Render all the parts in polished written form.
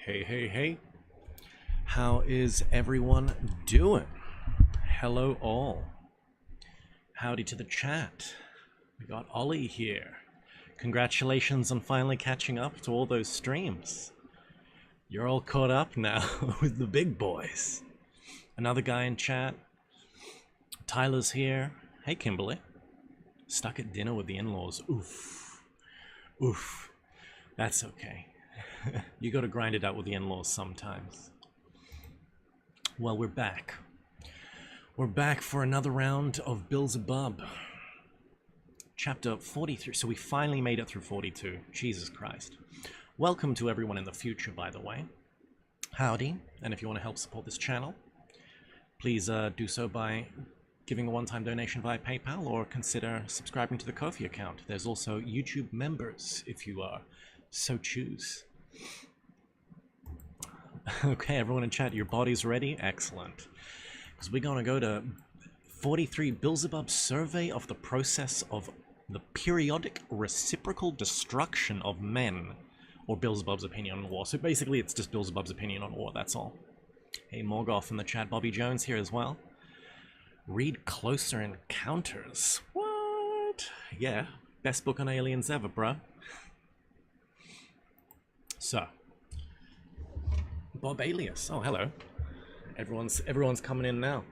Hey, hey, hey. How is everyone doing? Hello all. Howdy to the chat. We got Ollie here. Congratulations on finally catching up to all those streams. You're all caught up now with the big boys. Another guy in chat. Tyler's here. Hey, Kimberly. Stuck at dinner with the in-laws. Oof. Oof. That's okay. You gotta grind it out with the in-laws sometimes. Well, we're back. We're back for another round of Beelzebub. Chapter 43. So we finally made it through 42. Jesus Christ. Welcome to everyone in the future, by the way. Howdy. And if you want to help support this channel, please do so by giving a one-time donation via PayPal, or consider subscribing to the Ko-fi account. There's also YouTube members, if you so choose. Okay, everyone in chat, your body's ready? Excellent. Because we're going to go to 43, Beelzebub Survey of the Process of the Periodic Reciprocal Destruction of Men, or Beelzebub's Opinion on War. So basically it's just Beelzebub's opinion on war, that's all. Hey, Morgoth in the chat, Bobby Jones here as well. Read Closer Encounters. What? Yeah, best book on aliens ever, bruh. So, Bob Alias. Oh, hello. Everyone's coming in now.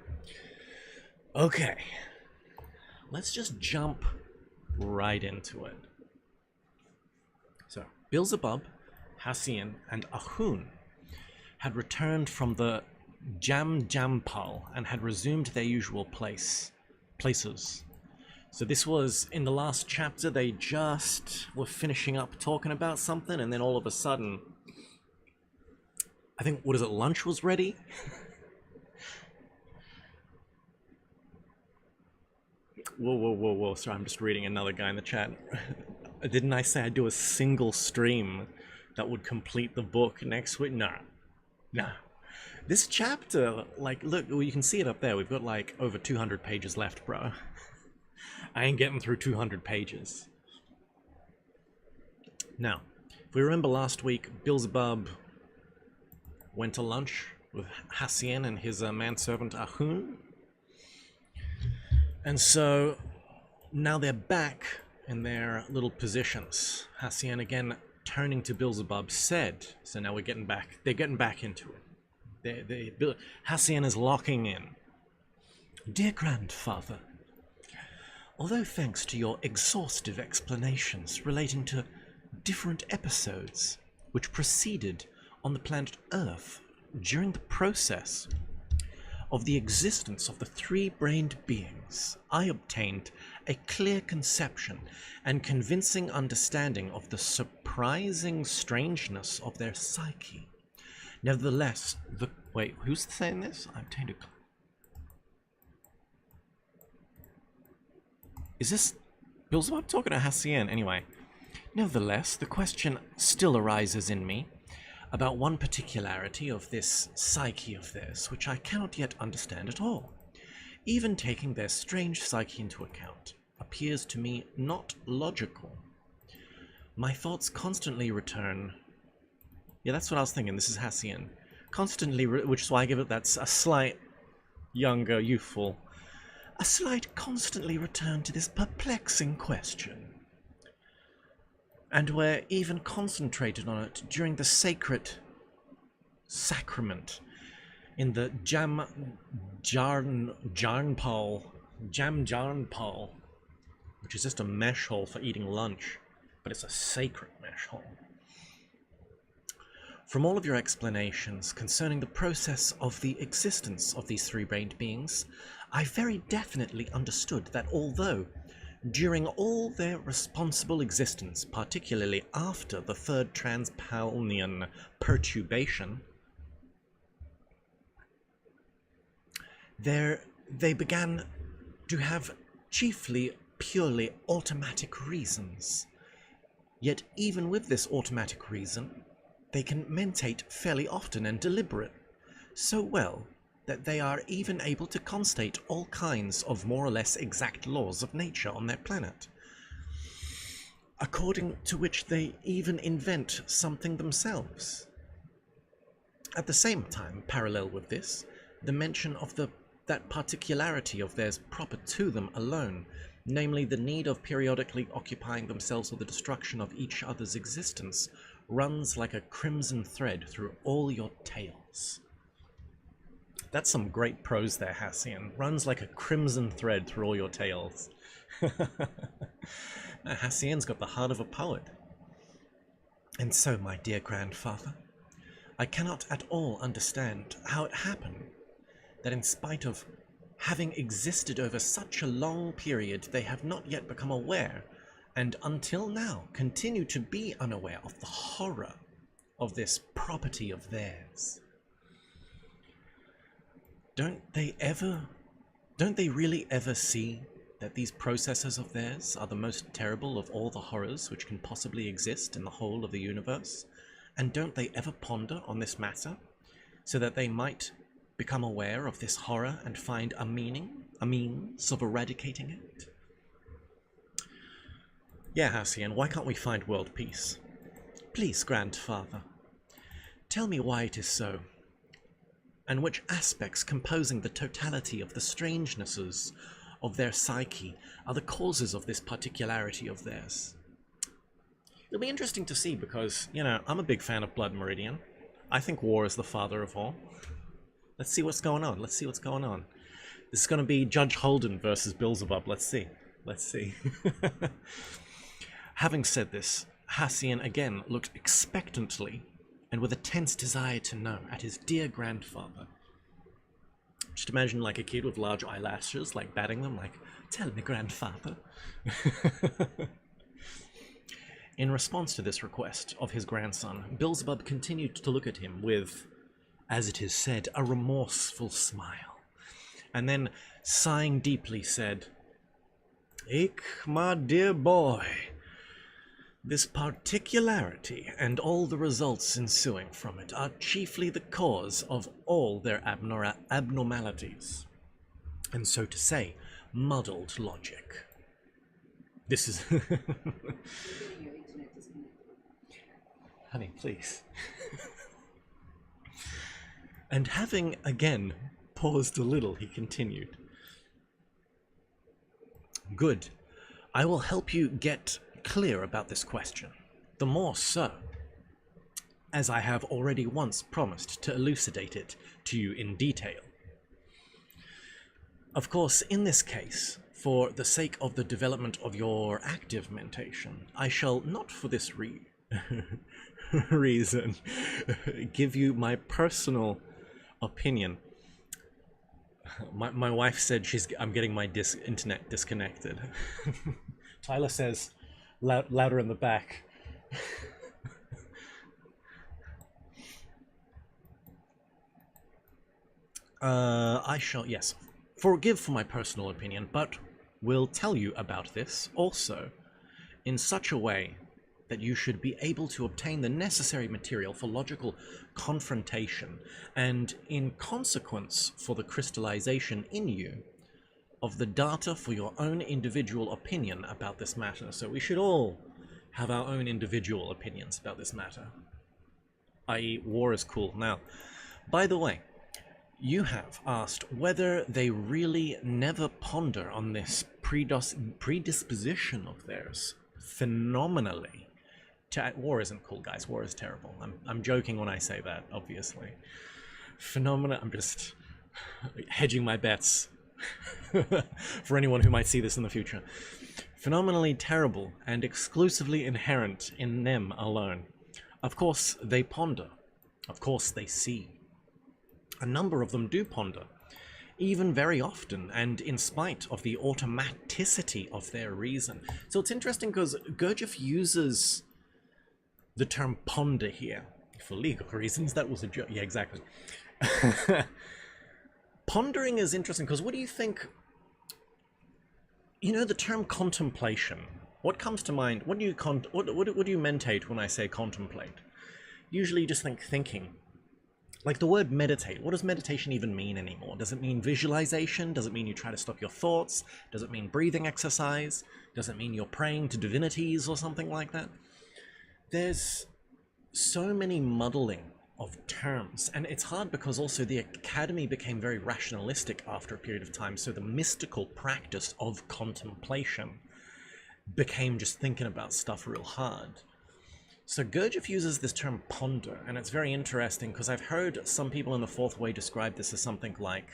Okay, let's just jump right into it. So, Beelzebub, Hassian, and Ahun had returned from the Jampal and had resumed their usual places. So this was, in the last chapter, they just were finishing up talking about something, and then all of a sudden, I think, what is it, lunch was ready? Whoa, sorry, I'm just reading another guy in the chat. Didn't I say I'd do a single stream that would complete the book next week? Nah. This chapter, like, look, well, you can see it up there. We've got, like, over 200 pages left, bro. I ain't getting through 200 pages. Now, if we remember last week, Beelzebub went to lunch with Hassian and his manservant Ahun. And so, now they're back in their little positions. Hassian, again, turning to Beelzebub, said, so now they're getting back into it. Hassian is locking in. Dear grandfather, although thanks to your exhaustive explanations relating to different episodes which proceeded on the planet Earth during the process of the existence of the three-brained beings, I obtained a clear conception and convincing understanding of the surprising strangeness of their psyche. Nevertheless, wait, who's saying this? I obtained a... Is this Beelzebub talking to Hassian? Anyway, nevertheless, the question still arises in me about one particularity of this psyche of theirs, which I cannot yet understand at all. Even taking their strange psyche into account appears to me not logical. My thoughts constantly return... Yeah, that's what I was thinking. This is Hassian. Constantly, which is why I give it that a slight younger, youthful... A slight constantly return to this perplexing question. And we're even concentrated on it during the sacred sacrament in the Jamjarnpal, which is just a mesh hole for eating lunch, but it's a sacred mesh hole. From all of your explanations concerning the process of the existence of these three-brained beings, I very definitely understood that although, during all their responsible existence, particularly after the third Transpalnian perturbation, they began to have chiefly purely automatic reasons. Yet even with this automatic reason, they can mentate fairly often and deliberate, so well that they are even able to constate all kinds of more or less exact laws of nature on their planet, according to which they even invent something themselves. At the same time, parallel with this, the mention of that particularity of theirs proper to them alone, namely the need of periodically occupying themselves with the destruction of each other's existence, runs like a crimson thread through all your tales. That's some great prose there, Hassian. Runs like a crimson thread through all your tales. Hassian's got the heart of a poet. And so, my dear grandfather, I cannot at all understand how it happened that in spite of having existed over such a long period, they have not yet become aware, and until now continue to be unaware of the horror of this property of theirs. Don't they really ever see that these processes of theirs are the most terrible of all the horrors which can possibly exist in the whole of the universe? And don't they ever ponder on this matter, so that they might become aware of this horror and find a means of eradicating it? Yeah, Hassian, why can't we find world peace? Please, grandfather, tell me why it is so, and which aspects composing the totality of the strangenesses of their psyche are the causes of this particularity of theirs. It'll be interesting to see because, you know, I'm a big fan of Blood Meridian. I think war is the father of all. Let's see what's going on. Let's see what's going on. This is going to be Judge Holden versus Beelzebub. Let's see. Let's see. Having said this, Hassian again looked expectantly and with a tense desire to know at his dear grandfather. Just imagine like a kid with large eyelashes, like batting them, like, tell me, grandfather. In response to this request of his grandson, Beelzebub continued to look at him with, as it is said, a remorseful smile, and then, sighing deeply, said, "Ich, my dear boy, this particularity and all the results ensuing from it are chiefly the cause of all their abnormalities, and so to say, muddled logic. This is..." Honey, please. And having again paused a little, he continued, "Good. I will help you get clear about this question. The more so, as I have already once promised to elucidate it to you in detail. Of course, in this case, for the sake of the development of your active mentation, I shall not for this reason give you my personal opinion." My wife said I'm getting my internet disconnected. Tyler says, louder in the back. I shall, yes, forgive for my personal opinion, but will tell you about this also in such a way that you should be able to obtain the necessary material for logical confrontation, and in consequence for the crystallization in you of the data for your own individual opinion about this matter. So we should all have our own individual opinions about this matter, i.e. war is cool. Now, by the way, you have asked whether they really never ponder on this predisposition of theirs phenomenally. War isn't cool, guys. War is terrible. I'm joking when I say that, obviously. I'm just hedging my bets for anyone who might see this in the future. Phenomenally terrible and exclusively inherent in them alone. Of course, they ponder. Of course, they see. A number of them do ponder, even very often, and in spite of the automaticity of their reason. So it's interesting because Gurdjieff uses the term ponder here for legal reasons. That was a joke. Yeah, exactly. Pondering is interesting because what do you think? You know, the term contemplation. What comes to mind? What do you mentate when I say contemplate? Usually, you just think thinking. Like the word meditate. What does meditation even mean anymore? Does it mean visualization? Does it mean you try to stop your thoughts? Does it mean breathing exercise? Does it mean you're praying to divinities or something like that? There's so many muddling of terms. And it's hard because also the academy became very rationalistic after a period of time, so the mystical practice of contemplation became just thinking about stuff real hard. So Gurdjieff uses this term ponder, and it's very interesting because I've heard some people in the fourth way describe this as something like,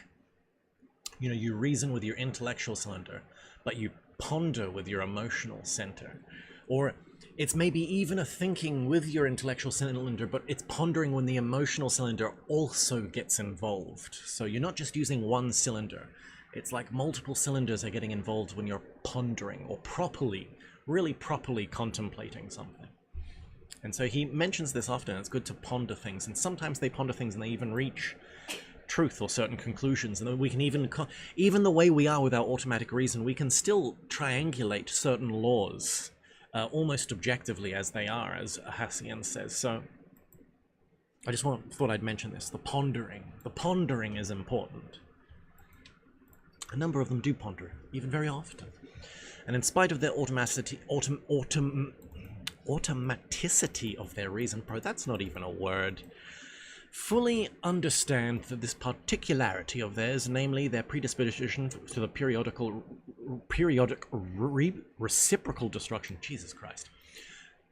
you know, you reason with your intellectual cylinder, but you ponder with your emotional center. Or it's maybe even a thinking with your intellectual cylinder, but it's pondering when the emotional cylinder also gets involved. So you're not just using one cylinder. It's like multiple cylinders are getting involved when you're pondering or properly, really properly contemplating something. And so he mentions this often. It's good to ponder things, and sometimes they ponder things and they even reach truth or certain conclusions, and then we can even the way we are with our automatic reason, we can still triangulate certain laws almost objectively as they are, as Hassian says. So I just thought I'd mention this. The pondering is important. A number of them do ponder, even very often, and in spite of their automaticity of their reason, that's not even a word, fully understand that this particularity of theirs, namely their predisposition to the periodic reciprocal destruction, Jesus Christ,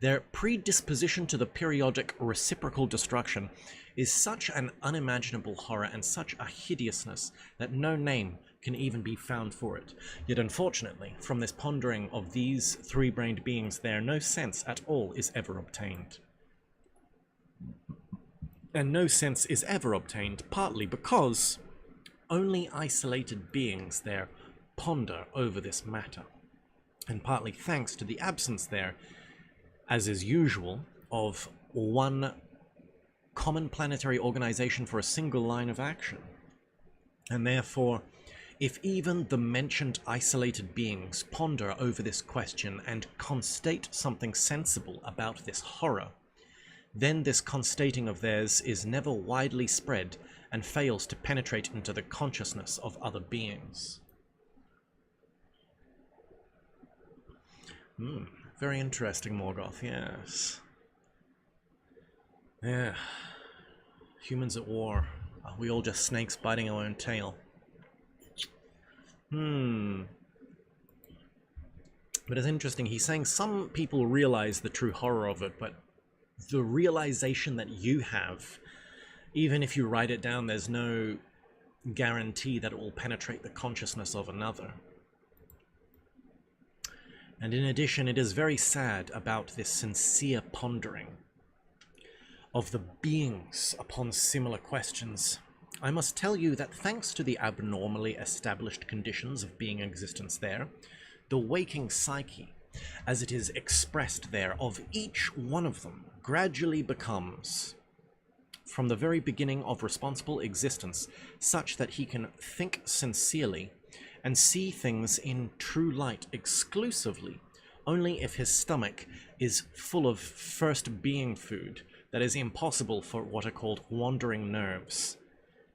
their predisposition to the periodic reciprocal destruction is such an unimaginable horror and such a hideousness that no name can even be found for it. Yet unfortunately, from this pondering of these three-brained beings there, no sense at all is ever obtained. And no sense is ever obtained, partly because only isolated beings there ponder over this matter, and partly thanks to the absence there, as is usual, of one common planetary organization for a single line of action. And therefore, if even the mentioned isolated beings ponder over this question and constate something sensible about this horror, then this constating of theirs is never widely spread and fails to penetrate into the consciousness of other beings. Very interesting, Morgoth, yes. Yeah. Humans at war. Are we all just snakes biting our own tail? But it's interesting, he's saying some people realize the true horror of it, but the realization that you have, even if you write it down, there's no guarantee that it will penetrate the consciousness of another. And in addition, it is very sad about this sincere pondering of the beings upon similar questions. I must tell you that thanks to the abnormally established conditions of being existence there, the waking psyche, as it is expressed there, of each one of them gradually becomes, from the very beginning of responsible existence, such that he can think sincerely and see things in true light exclusively only if his stomach is full of first being food that is impossible for what are called wandering nerves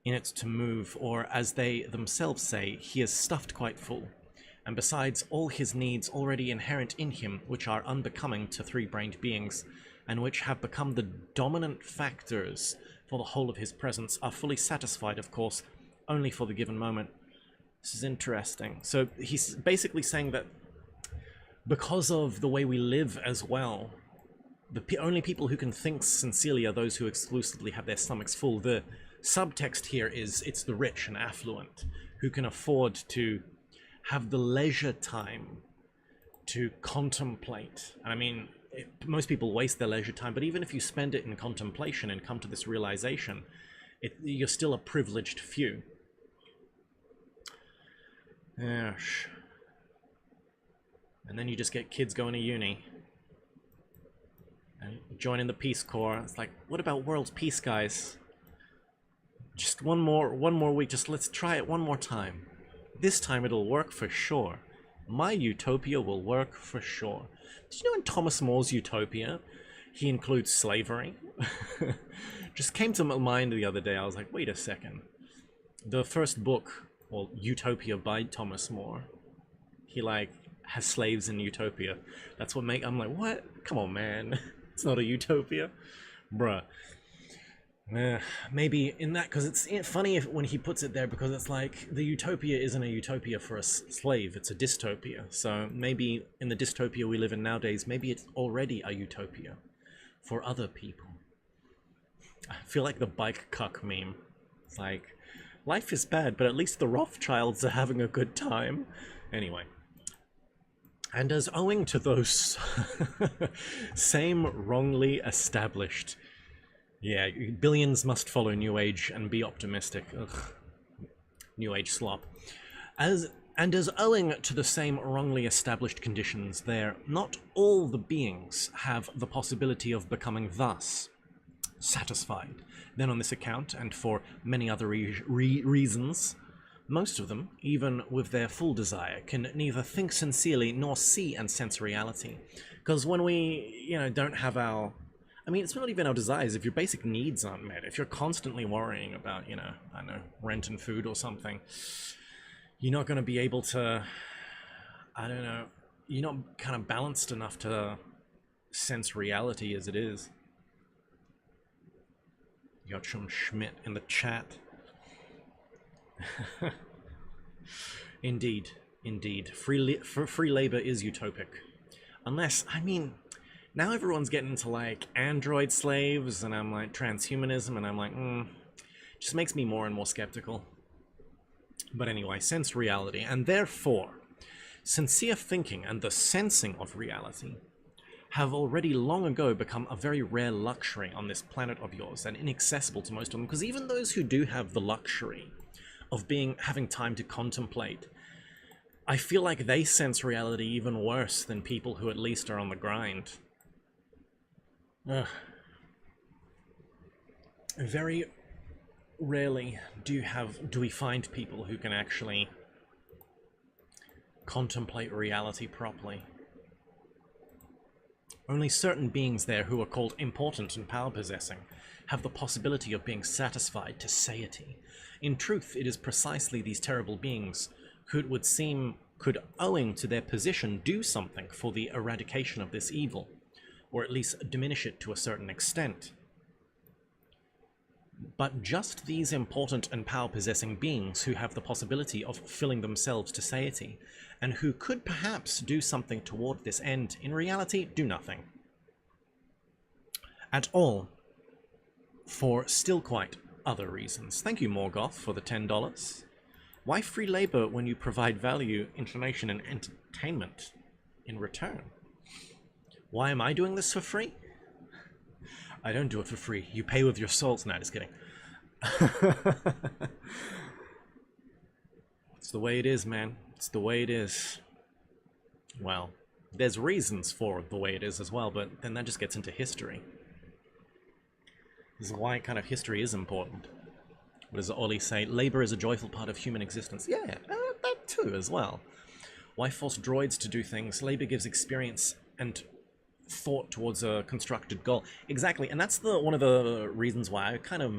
in it to move, or as they themselves say, he is stuffed quite full, and besides all his needs already inherent in him, which are unbecoming to three-brained beings, and which have become the dominant factors for the whole of his presence, are fully satisfied, of course, only for the given moment. This is interesting. So he's basically saying that because of the way we live as well, the only people who can think sincerely are those who exclusively have their stomachs full. The subtext here is it's the rich and affluent who can afford to have the leisure time to contemplate. And I mean, most people waste their leisure time, but even if you spend it in contemplation and come to this realization, you're still a privileged few. Yes. And then you just get kids going to uni and joining the Peace Corps. It's like, what about world peace, guys? Just one more week. Just let's try it one more time. This time it'll work for sure. My utopia will work for sure. Did you know in Thomas More's Utopia, he includes slavery? Just came to my mind the other day. I was like, wait a second. The first book, well, Utopia by Thomas More, he like has slaves in Utopia. That's what I'm like, what? Come on, man. It's not a utopia. Bruh. Maybe in that, because it's funny when he puts it there, because it's like the utopia isn't a utopia for a slave, it's a dystopia. So maybe in the dystopia we live in nowadays, maybe it's already a utopia for other people. I feel like the bike cuck meme. It's like, life is bad, but at least the Rothschilds are having a good time. Anyway. And as owing to those same wrongly established, yeah, billions must follow New Age and be optimistic. Ugh. New Age slop. As owing to the same wrongly established conditions there, not all the beings have the possibility of becoming thus satisfied. Then on this account, and for many other reasons, most of them, even with their full desire, can neither think sincerely nor see and sense reality. Because when we, don't have our... I mean, it's not even our desires. If your basic needs aren't met, if you're constantly worrying about, I don't know, rent and food or something, you're not going to be able to, I don't know, you're not kind of balanced enough to sense reality as it is. You got some Schmidt in the chat. Indeed, indeed. Free labor is utopic. Unless, I mean, now everyone's getting into like android slaves, and I'm like transhumanism, and I'm like, just makes me more and more skeptical. But anyway, sense reality, and therefore, sincere thinking and the sensing of reality have already long ago become a very rare luxury on this planet of yours, and inaccessible to most of them, because even those who do have the luxury of having time to contemplate, I feel like they sense reality even worse than people who at least are on the grind. Ugh. Very rarely do we find people who can actually contemplate reality properly. Only certain beings there who are called important and power-possessing have the possibility of being satisfied to satiety. In truth, it is precisely these terrible beings who it would seem could, owing to their position, do something for the eradication of this evil, or at least diminish it to a certain extent. But just these important and power-possessing beings who have the possibility of filling themselves to satiety, and who could perhaps do something toward this end, in reality do nothing at all, for still quite other reasons. Thank you, Morgoth, for the $10. Why free labor when you provide value, information, and entertainment in return? Why am I doing this for free? I don't do it for free. You pay with your souls. No, just kidding. It's the way it is, man. It's the way it is. Well, there's reasons for the way it is as well, but then that just gets into history. This is why kind of history is important. What does Ollie say? Labor is a joyful part of human existence. Yeah, that too as well. Why force droids to do things? Labor gives experience and thought towards a constructed goal. Exactly, and that's one of the reasons why I kind of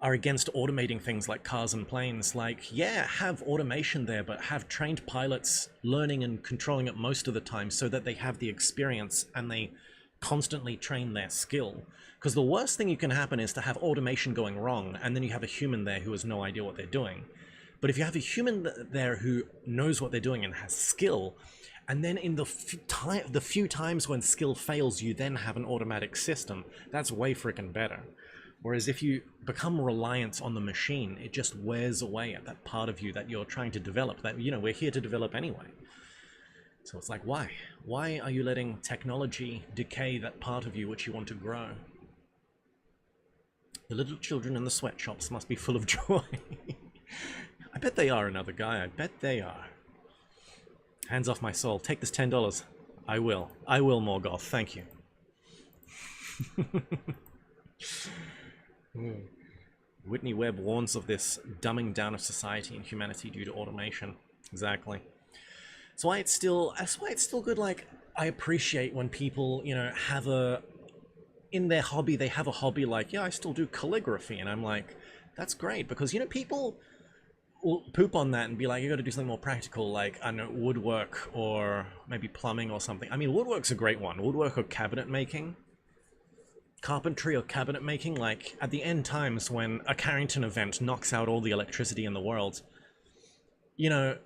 are against automating things like cars and planes. Like, yeah, have automation there, but have trained pilots learning and controlling it most of the time so that they have the experience and they constantly train their skill. Because the worst thing you can happen is to have automation going wrong, and then you have a human there who has no idea what they're doing. But if you have a human there who knows what they're doing and has skill, and then in the few times when skill fails, you then have an automatic system, that's way freaking better. Whereas if you become reliant on the machine, it just wears away at that part of you that you're trying to develop, that, we're here to develop anyway. So it's like, why? Why are you letting technology decay that part of you which you want to grow? The little children in the sweatshops must be full of joy. I bet they are, another guy. I bet they are. Hands off my soul. Take this $10. I will. I will, Morgoth. Thank you. Whitney Webb warns of this dumbing down of society and humanity due to automation. Exactly. That's why it's still good. Like, I appreciate when people, have in their hobby, they have a hobby like, yeah, I still do calligraphy. And I'm like, that's great. Because, people will poop on that and be like, you got to do something more practical, like, I don't know, woodwork or maybe plumbing or something. I mean, woodwork's a great one. Woodwork or cabinet making. carpentry or cabinet making, like at the end times when a Carrington event knocks out all the electricity in the world, you know,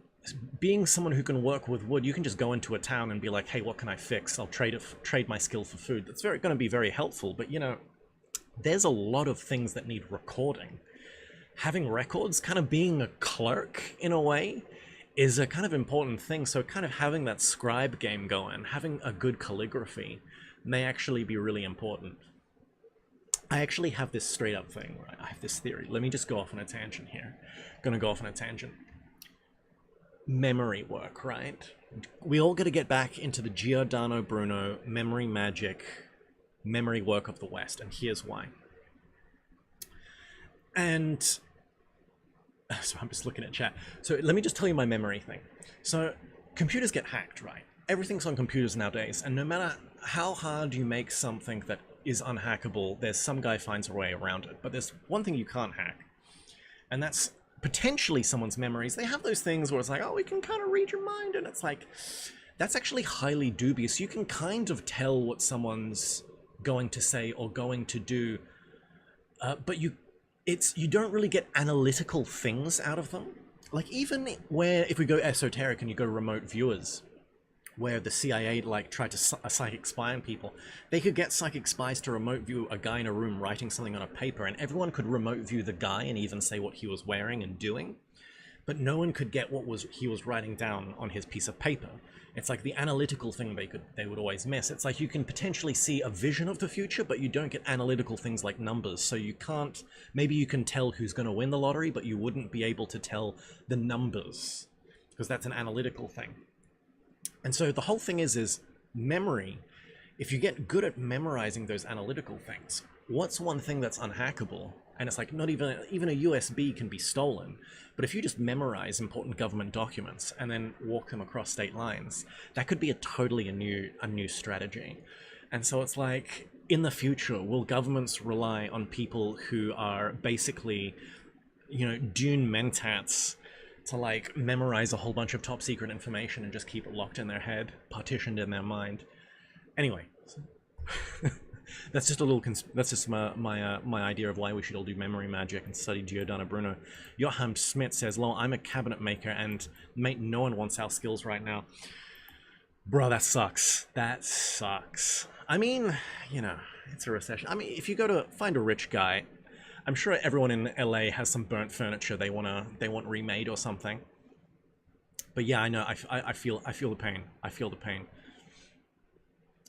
being someone who can work with wood, you can just go into a town and be like, hey, what can I fix? I'll trade my skill for food. That's going to be very helpful, but you know, there's a lot of things that need recording. Having records, kind of being a clerk in a way, is a kind of important thing. So kind of having that scribe game going, having a good calligraphy may actually be really important. I actually have this straight up thing, right? I have this theory. Let me just go off on a tangent here. Gonna go off on a tangent. Memory work, right? We all got to get back into the Giordano Bruno memory magic, memory work of the West, and here's why. And so I'm just looking at chat. So let me just tell you my memory thing. So computers get hacked, right? Everything's on computers nowadays, and no matter how hard you make something that is unhackable, there's some guy finds a way around it. But there's one thing you can't hack, and that's potentially someone's memories. They have those things where it's like, oh, we can kind of read your mind, and it's like, that's actually highly dubious. You can kind of tell what someone's going to say or going to do, but you don't really get analytical things out of them. Like even where, if we go esoteric and you go remote viewers, where the CIA like tried to psychic spy on people, they could get psychic spies to remote view a guy in a room writing something on a paper, and everyone could remote view the guy and even say what he was wearing and doing, but no one could get what he was writing down on his piece of paper. It's like the analytical thing they would always miss. It's like you can potentially see a vision of the future, but you don't get analytical things like numbers. So you can't, maybe you can tell who's going to win the lottery, but you wouldn't be able to tell the numbers, because that's an analytical thing. And so the whole thing is memory. If you get good at memorizing those analytical things, what's one thing that's unhackable? And it's like not even a USB can be stolen. But if you just memorize important government documents and then walk them across state lines, that could be a new strategy. And so it's like, in the future, will governments rely on people who are basically, you know, Dune mentats to like memorize a whole bunch of top secret information and just keep it locked in their head, partitioned in their mind? Anyway, that's just a little. That's just my idea of why we should all do memory magic and study Giordano Bruno. Johan Smith says, "Lol, I'm a cabinet maker, and mate, no one wants our skills right now." Bro, that sucks. That sucks. I mean, you know, it's a recession. I mean, if you go to find a rich guy, I'm sure everyone in LA has some burnt furniture they want remade or something. But yeah, I know. I feel the pain. I feel the pain.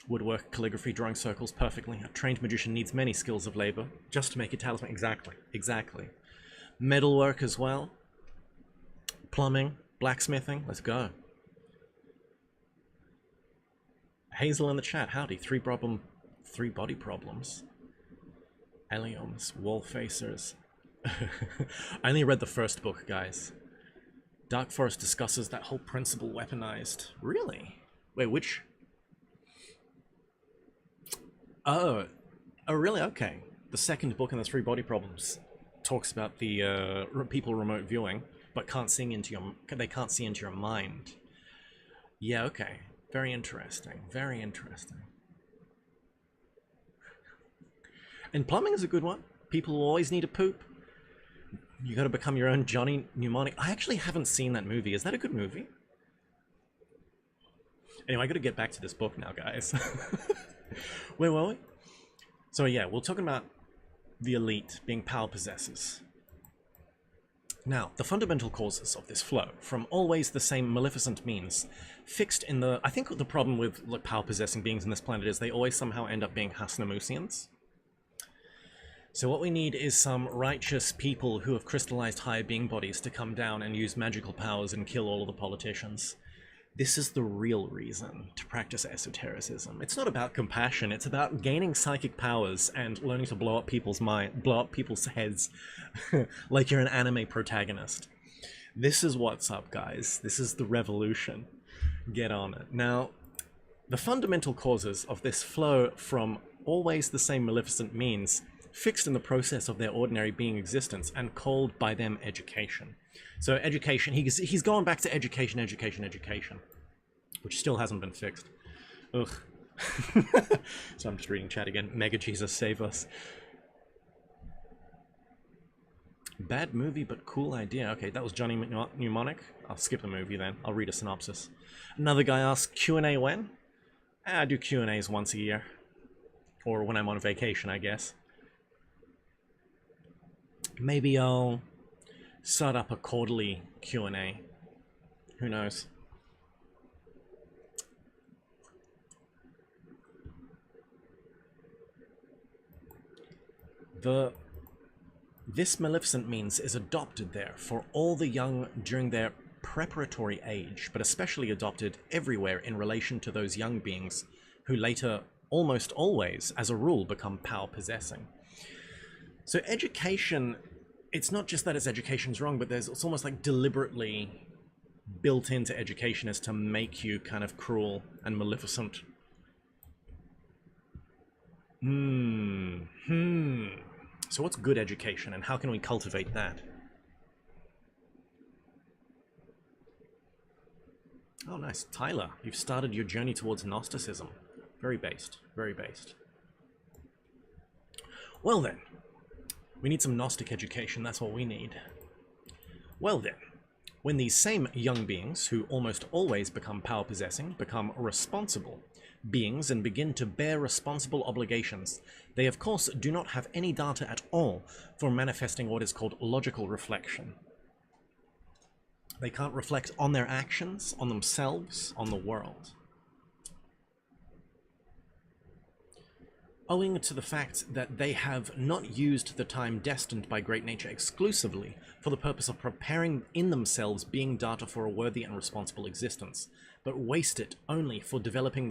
Woodwork, calligraphy, drawing circles perfectly. A trained magician needs many skills of labor just to make a talisman. Exactly. Metalwork as well. Plumbing, blacksmithing. Let's go. Hazel in the chat. Howdy. Three body problems. Alioms, wall facers. I only read the first book, guys. Dark Forest discusses that whole principle weaponized. Really? Wait, which? Oh, really? Okay. The second book in the Three Body Problems talks about the people remote viewing, but can't see into your mind. Yeah. Okay. Very interesting. Very interesting. And plumbing is a good one. People always need a poop. You got to become your own Johnny Mnemonic. I actually haven't seen that movie. Is that a good movie? Anyway, I got to get back to this book now, guys. Where were we? So yeah, we're talking about the elite being power possessors. Now, the fundamental causes of this flow from always the same maleficent means, fixed in the... I think the problem with like, power-possessing beings in this planet is they always somehow end up being Hasnamusians. So what we need is some righteous people who have crystallized higher being bodies to come down and use magical powers and kill all of the politicians. This is the real reason to practice esotericism. It's not about compassion, it's about gaining psychic powers and learning to blow up people's heads like you're an anime protagonist. This is what's up, guys. This is the revolution. Get on it. Now, the fundamental causes of this flow from always the same maleficent means, fixed in the process of their ordinary being existence, and called by them education. So education, he's gone back to education, which still hasn't been fixed. Ugh. So I'm just reading chat again. Mega Jesus, save us. Bad movie, but cool idea. Okay, that was Johnny Mnemonic. I'll skip the movie then. I'll read a synopsis. Another guy asks, Q&A when? I do Q&As once a year. Or when I'm on vacation, I guess. Maybe I'll start up a quarterly Q&A. Who knows? This maleficent means is adopted there for all the young during their preparatory age, but especially adopted everywhere in relation to those young beings who later, almost always, as a rule, become power-possessing. So education, it's not just that education's wrong, but it's almost like deliberately built into education as to make you kind of cruel and maleficent. So what's good education, and how can we cultivate that? Oh, nice. Tyler, you've started your journey towards Gnosticism. Very based. Very based. Well then, we need some Gnostic education. That's what we need. Well then, when these same young beings, who almost always become power-possessing, become responsible beings and begin to bear responsible obligations, they of course do not have any data at all for manifesting what is called logical reflection. They can't reflect on their actions, on themselves, on the world. Owing to the fact that they have not used the time destined by great nature exclusively for the purpose of preparing in themselves being data for a worthy and responsible existence, but waste it only for developing in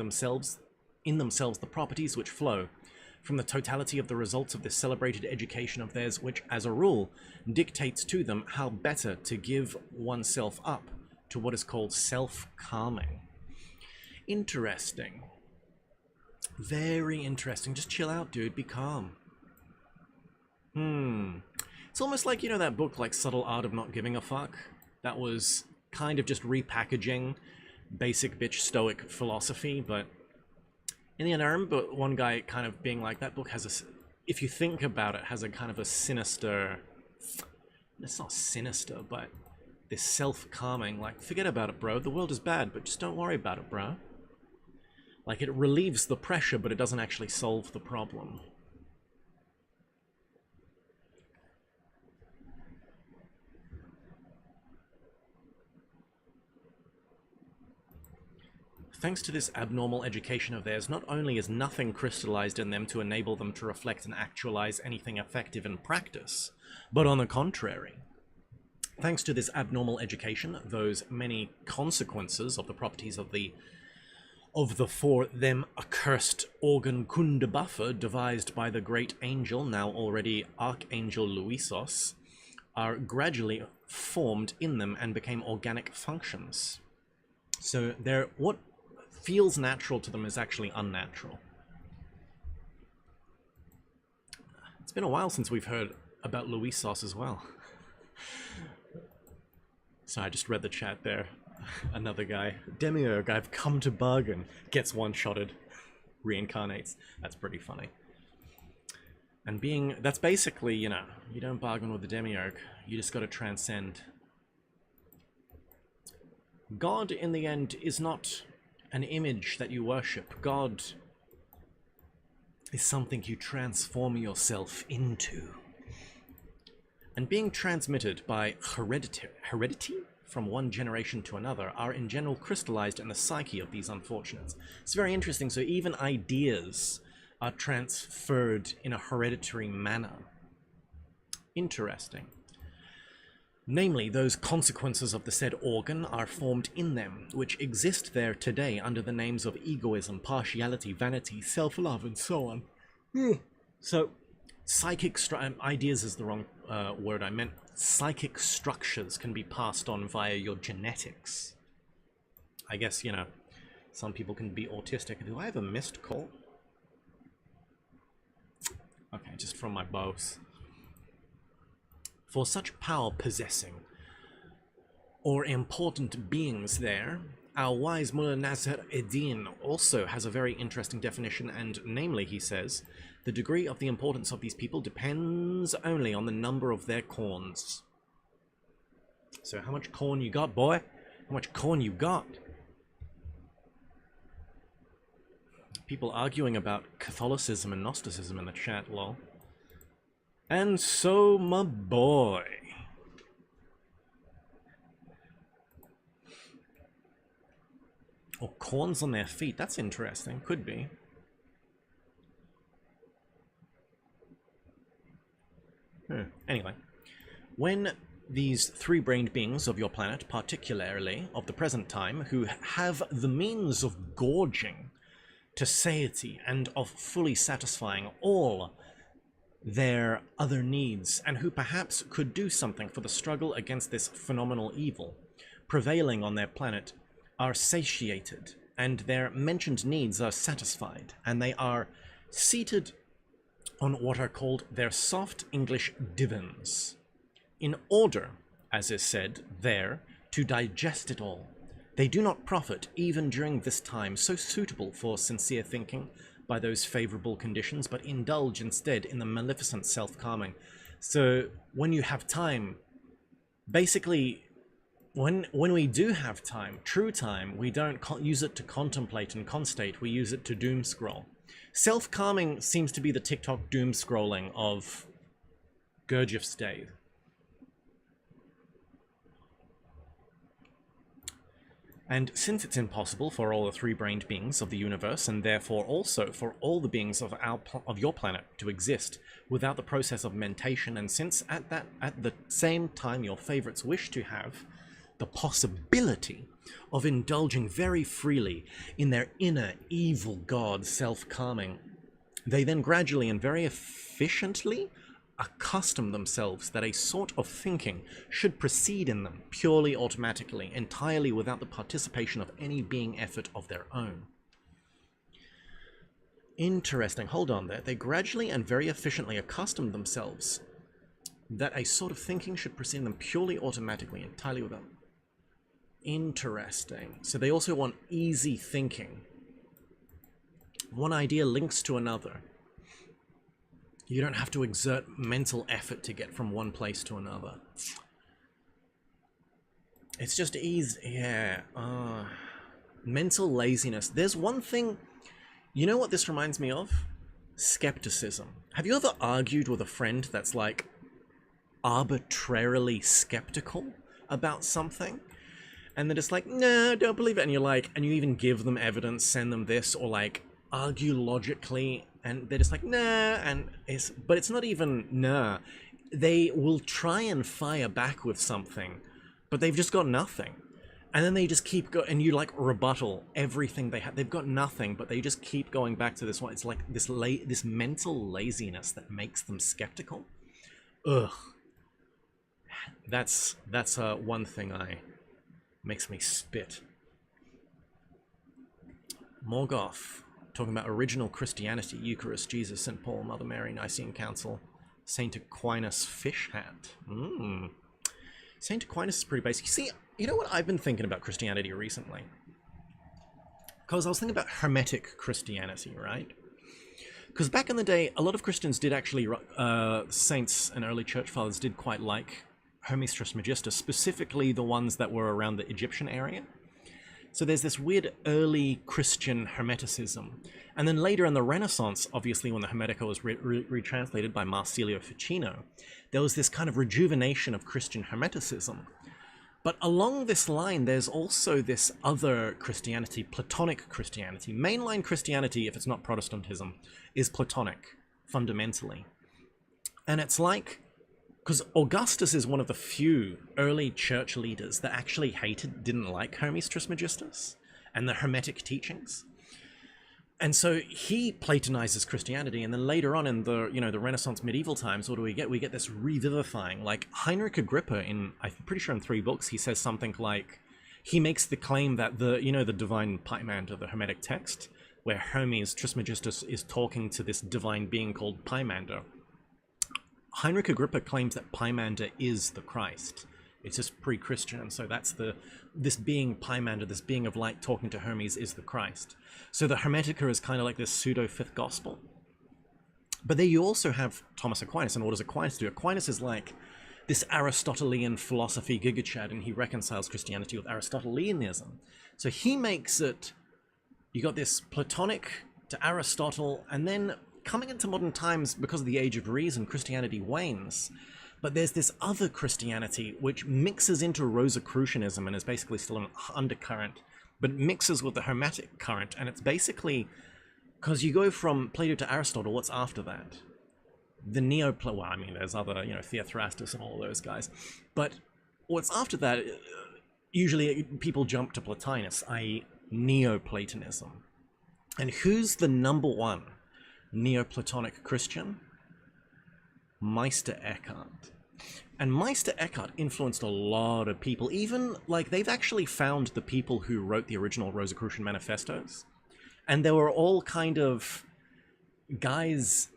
themselves the properties which flow from the totality of the results of this celebrated education of theirs, which, as a rule, dictates to them how better to give oneself up to what is called self-calming. Interesting. Very interesting. Just chill out, dude. Be calm. It's almost like, you know, that book, like Subtle Art of Not Giving a Fuck? That was kind of just repackaging basic bitch stoic philosophy, but in the end, I remember one guy kind of being like, that book has a, if you think about it, has a kind of a sinister, it's not sinister, but this self-calming, like, forget about it, bro. The world is bad, but just don't worry about it, bro. Like, it relieves the pressure, but it doesn't actually solve the problem. Thanks to this abnormal education of theirs, not only is nothing crystallized in them to enable them to reflect and actualize anything effective in practice, but on the contrary, thanks to this abnormal education, those many consequences of the properties of the for them accursed organ kunde buffer devised by the great angel, now already Archangel Luisos, are gradually formed in them and became organic functions. So what feels natural to them is actually unnatural. It's been a while since we've heard about Luisos as well. So I just read the chat there. Another guy, Demiurge, I've come to bargain, gets one-shotted, reincarnates. That's pretty funny. And that's basically, you know, you don't bargain with the Demiurge, you just gotta transcend. God, in the end, is not an image that you worship. God is something you transform yourself into. And being transmitted by heredity from one generation to another are in general crystallized in the psyche of these unfortunates. It's very interesting. So even ideas are transferred in a hereditary manner. Interesting. Namely, those consequences of the said organ are formed in them, which exist there today under the names of egoism, partiality, vanity, self-love, and so on. So, psychic ideas is the wrong word I meant. Psychic structures can be passed on via your genetics. I guess, you know, some people can be autistic. Do I have a missed call? Okay, just from my boss. For such power-possessing or important beings there, our wise Mullah Nasser Eddin also has a very interesting definition, and namely, he says, the degree of the importance of these people depends only on the number of their corns. So how much corn you got, boy? How much corn you got? People arguing about Catholicism and Gnosticism in the chat, lol. And so, my boy. Or corns on their feet. That's interesting. Could be. Anyway. When these three-brained beings of your planet, particularly of the present time, who have the means of gorging to satiety and of fully satisfying all their other needs, and who perhaps could do something for the struggle against this phenomenal evil prevailing on their planet, are satiated, and their mentioned needs are satisfied, and they are seated on what are called their soft English divans, in order, as is said there, to digest it all. They do not profit, even during this time so suitable for sincere thinking, by those favorable conditions, but indulge instead in the maleficent self-calming. So when you have time, basically, when we do have time, true time, we don't use it to contemplate and constate, we use it to doom scroll. Self-calming seems to be the TikTok doom scrolling of Gurdjieff's day. And since it's impossible for all the three-brained beings of the universe, and therefore also for all the beings of your planet to exist without the process of mentation, and since at the same time your favorites wish to have the possibility of indulging very freely in their inner evil god self-calming, they then gradually and very efficiently accustom themselves that a sort of thinking should proceed in them purely automatically, entirely without the participation of any being effort of their own. Interesting. Hold on there. They gradually and very efficiently accustom themselves that a sort of thinking should proceed in them purely automatically, entirely without... Interesting. So they also want easy thinking. One idea links to another. You don't have to exert mental effort to get from one place to another. It's just easy. Yeah. Mental laziness. There's one thing... You know what this reminds me of? Skepticism. Have you ever argued with a friend that's like arbitrarily skeptical about something? And they're just like, no, don't believe it. And you're like, and you even give them evidence, send them this, or like argue logically, and they're just like, nah, and but it's not even nah. They will try and fire back with something, but they've just got nothing. And then they just keep going, and you like rebuttal everything they have. They've got nothing, but they just keep going back to this one. It's like this mental laziness that makes them skeptical. Ugh. That's one thing makes me spit. Morgoth, talking about original Christianity, Eucharist, Jesus, St. Paul, Mother Mary, Nicene Council, St. Aquinas fish hat. St. Aquinas is pretty basic. See, you know what I've been thinking about Christianity recently? Because I was thinking about Hermetic Christianity, right? Because back in the day, a lot of Christians did actually, saints and early church fathers did quite like Hermes Trismegistus, specifically the ones that were around the Egyptian area. So there's this weird early Christian Hermeticism. And then later in the Renaissance, obviously when the Hermetica was retranslated by Marsilio Ficino, there was this kind of rejuvenation of Christian Hermeticism. But along this line, there's also this other Christianity, Platonic Christianity. Mainline Christianity, if it's not Protestantism, is Platonic, fundamentally. And it's like, because Augustus is one of the few early church leaders that actually didn't like Hermes Trismegistus and the Hermetic teachings. And so he Platonizes Christianity, and then later on in the, the Renaissance medieval times, what do we get? We get this revivifying, like Heinrich Agrippa I'm pretty sure in 3 books, he says something like, he makes the claim that the divine Pymander, the Hermetic text, where Hermes Trismegistus is talking to this divine being called Pymander. Heinrich Agrippa claims that Pymander is the Christ, It's just pre-Christian, and so that's this being Pymander, this being of light talking to Hermes, is the Christ. So the Hermetica is kind of like this pseudo-fifth gospel. But there you also have Thomas Aquinas, and what does Aquinas do? Aquinas is like this Aristotelian philosophy gigachad, and he reconciles Christianity with Aristotelianism. So he makes it, you got this Platonic to Aristotle, and then coming into modern times, because of the age of reason, Christianity wanes. But there's this other Christianity which mixes into Rosicrucianism and is basically still an undercurrent, but mixes with the Hermetic current, and it's basically, because you go from Plato to Aristotle, what's after that? The well, I mean, there's other, Theophrastus and all of those guys, but what's after that, usually people jump to Plotinus, i.e. Neoplatonism. And who's the number one Neoplatonic Christian? Meister Eckhart. And Meister Eckhart influenced a lot of people, even, like, they've actually found the people who wrote the original Rosicrucian manifestos. And they were all kind of guys,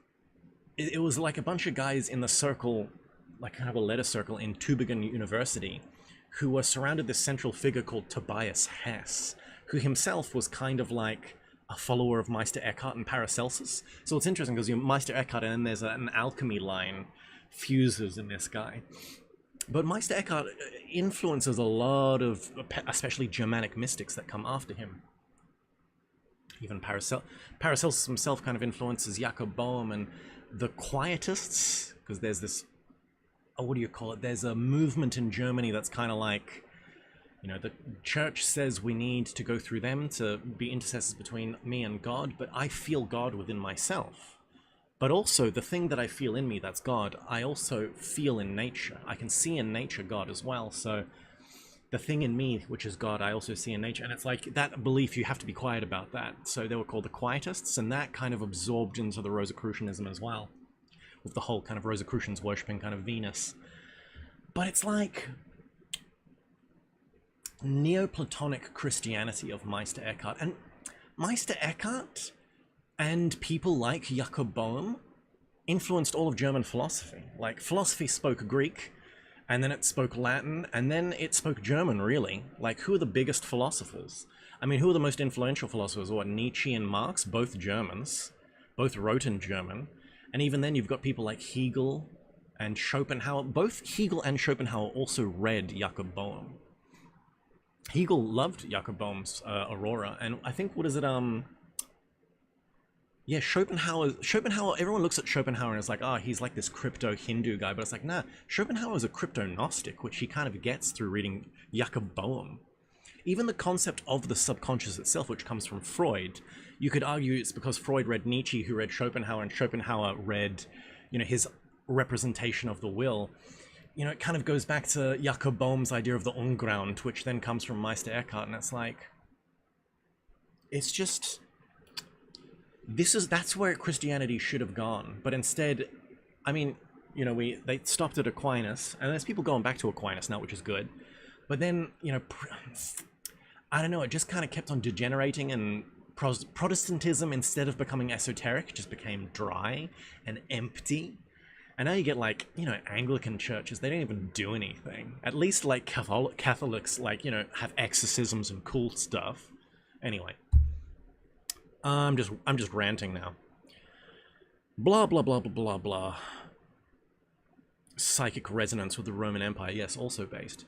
it was like a bunch of guys in the circle, like kind of a letter circle in Tübingen University, who were surrounded this central figure called Tobias Hess, who himself was kind of like a follower of Meister Eckhart and Paracelsus. So it's interesting because Meister Eckhart, and then there's an alchemy line fuses in this guy. But Meister Eckhart influences a lot of, especially Germanic mystics that come after him. Even Paracelsus himself kind of influences Jakob Boehm and the Quietists, because there's this, what do you call it? There's a movement in Germany that's kind of like, the church says we need to go through them to be intercessors between me and God, but I feel God within myself. But also, the thing that I feel in me that's God, I also feel in nature. I can see in nature God as well, so the thing in me, which is God, I also see in nature. And it's like that belief, you have to be quiet about that. So they were called the Quietists, and that kind of absorbed into the Rosicrucianism as well, with the whole kind of Rosicrucians worshipping kind of Venus. But it's like Neoplatonic Christianity of Meister Eckhart. And Meister Eckhart and people like Jakob Boehm influenced all of German philosophy. Like, philosophy spoke Greek, and then it spoke Latin, and then it spoke German, really. Like, who are the biggest philosophers? I mean, who are the most influential philosophers? What, Nietzsche and Marx? Both Germans. Both wrote in German. And even then, you've got people like Hegel and Schopenhauer. Both Hegel and Schopenhauer also read Jakob Boehm. Hegel loved Jakob Boehm's Aurora, and I think, what is it, yeah, Schopenhauer, everyone looks at Schopenhauer and is like, he's like this crypto-Hindu guy, but it's like, nah, Schopenhauer is a crypto-Gnostic, which he kind of gets through reading Jakob Boehm. Even the concept of the subconscious itself, which comes from Freud, you could argue it's because Freud read Nietzsche, who read Schopenhauer, and Schopenhauer read, his representation of the will. It kind of goes back to Jakob Boehm's idea of the Unground, which then comes from Meister Eckhart, and it's like, it's just, that's where Christianity should have gone. But instead, I mean, they stopped at Aquinas, and there's people going back to Aquinas now, which is good. But then, I don't know, it just kind of kept on degenerating, and Protestantism, instead of becoming esoteric, just became dry and empty. And now you get, like, Anglican churches, they don't even do anything. At least, like, Catholics, like, have exorcisms and cool stuff. Anyway. I'm just ranting now. Blah, blah, blah, blah, blah, blah. Psychic resonance with the Roman Empire. Yes, also based.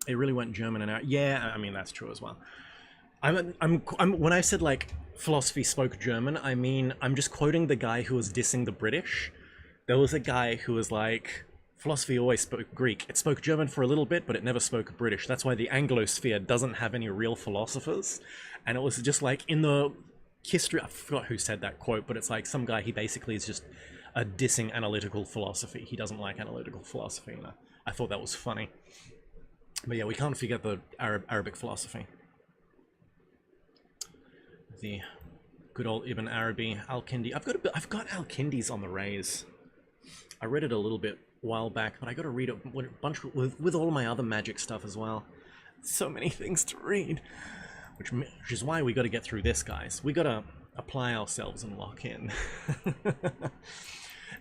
It really went German and out. Yeah, I mean, that's true as well. I'm when I said, like, philosophy spoke German, I mean, I'm just quoting the guy who was dissing the British. There was a guy who was like, philosophy always spoke Greek. It spoke German for a little bit, but it never spoke British. That's why the Anglosphere doesn't have any real philosophers. And it was just like, in the history, I forgot who said that quote, but it's like some guy, he basically is just dissing analytical philosophy. He doesn't like analytical philosophy, and I thought that was funny. But yeah, we can't forget the Arabic philosophy. The good old Ibn Arabi, Al-Kindi. I've got Al-Kindi's on the raise. I read it a little bit a while back, but I got to read it a bunch with all my other magic stuff as well. So many things to read, which is why we got to get through this, guys. We got to apply ourselves and lock in.